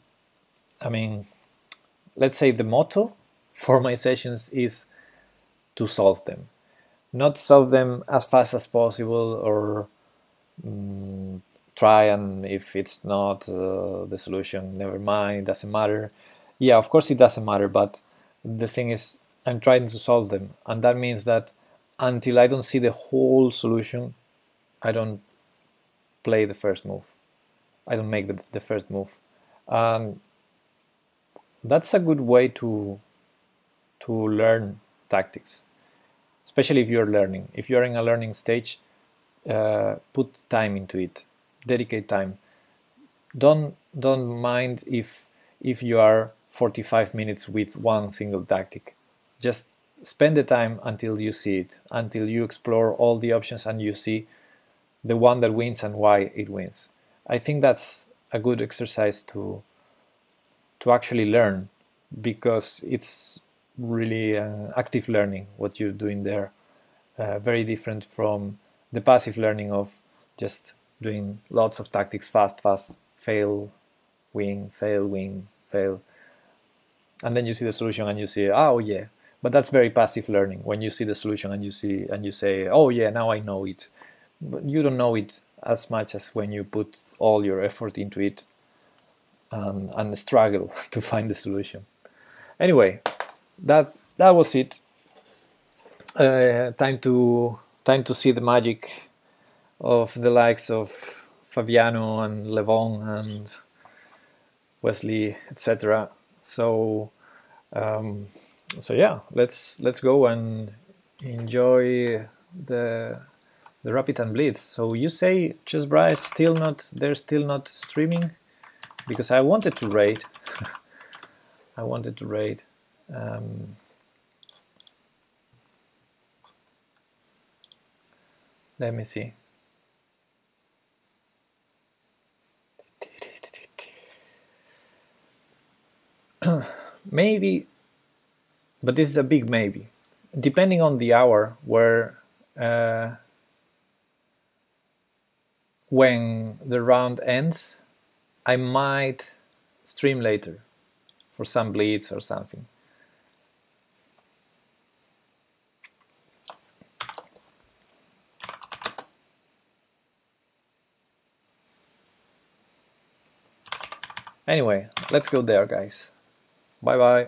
let's say the motto for my sessions is to solve them. Not solve them as fast as possible, or try, and if it's not the solution, never mind, it doesn't matter. Yeah, of course it doesn't matter, but the thing is, I'm trying to solve them, and that means that until I don't see the whole solution, I don't play the first move. I don't make the first move. That's a good way to learn tactics, especially if you're learning. If you're in a learning stage, put time into it. Dedicate time. Don't mind if you are 45 minutes with one single tactic. Just spend the time until you see it, until you explore all the options and you see the one that wins and why it wins. I think that's a good exercise to actually learn, because it's really active learning what you're doing there. Very different from the passive learning of just doing lots of tactics fast, fail, win, fail, win, fail. And then you see the solution and you see, oh yeah, but that's very passive learning. When you see the solution and you say, oh yeah, now I know it. But you don't know it as much as when you put all your effort into it and struggle to find the solution. Anyway, that was it. Time to see the magic of the likes of Fabiano and Levon and Wesley, etc. So yeah, let's go and enjoy the Rapid and Blitz. So you say Chessbrah is they're still not streaming, because I wanted to raid. I wanted to raid. Let me see. Maybe, but this is a big maybe. Depending on the hour when the round ends, I might stream later for some blitz or something. Anyway, let's go there, guys. Bye bye.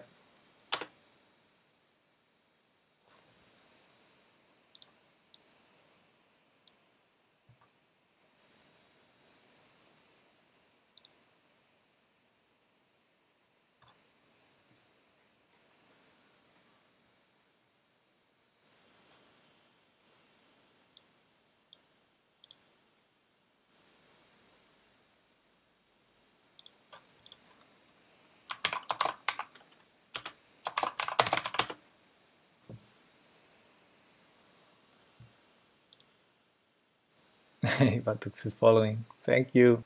Vatux is following. Thank you.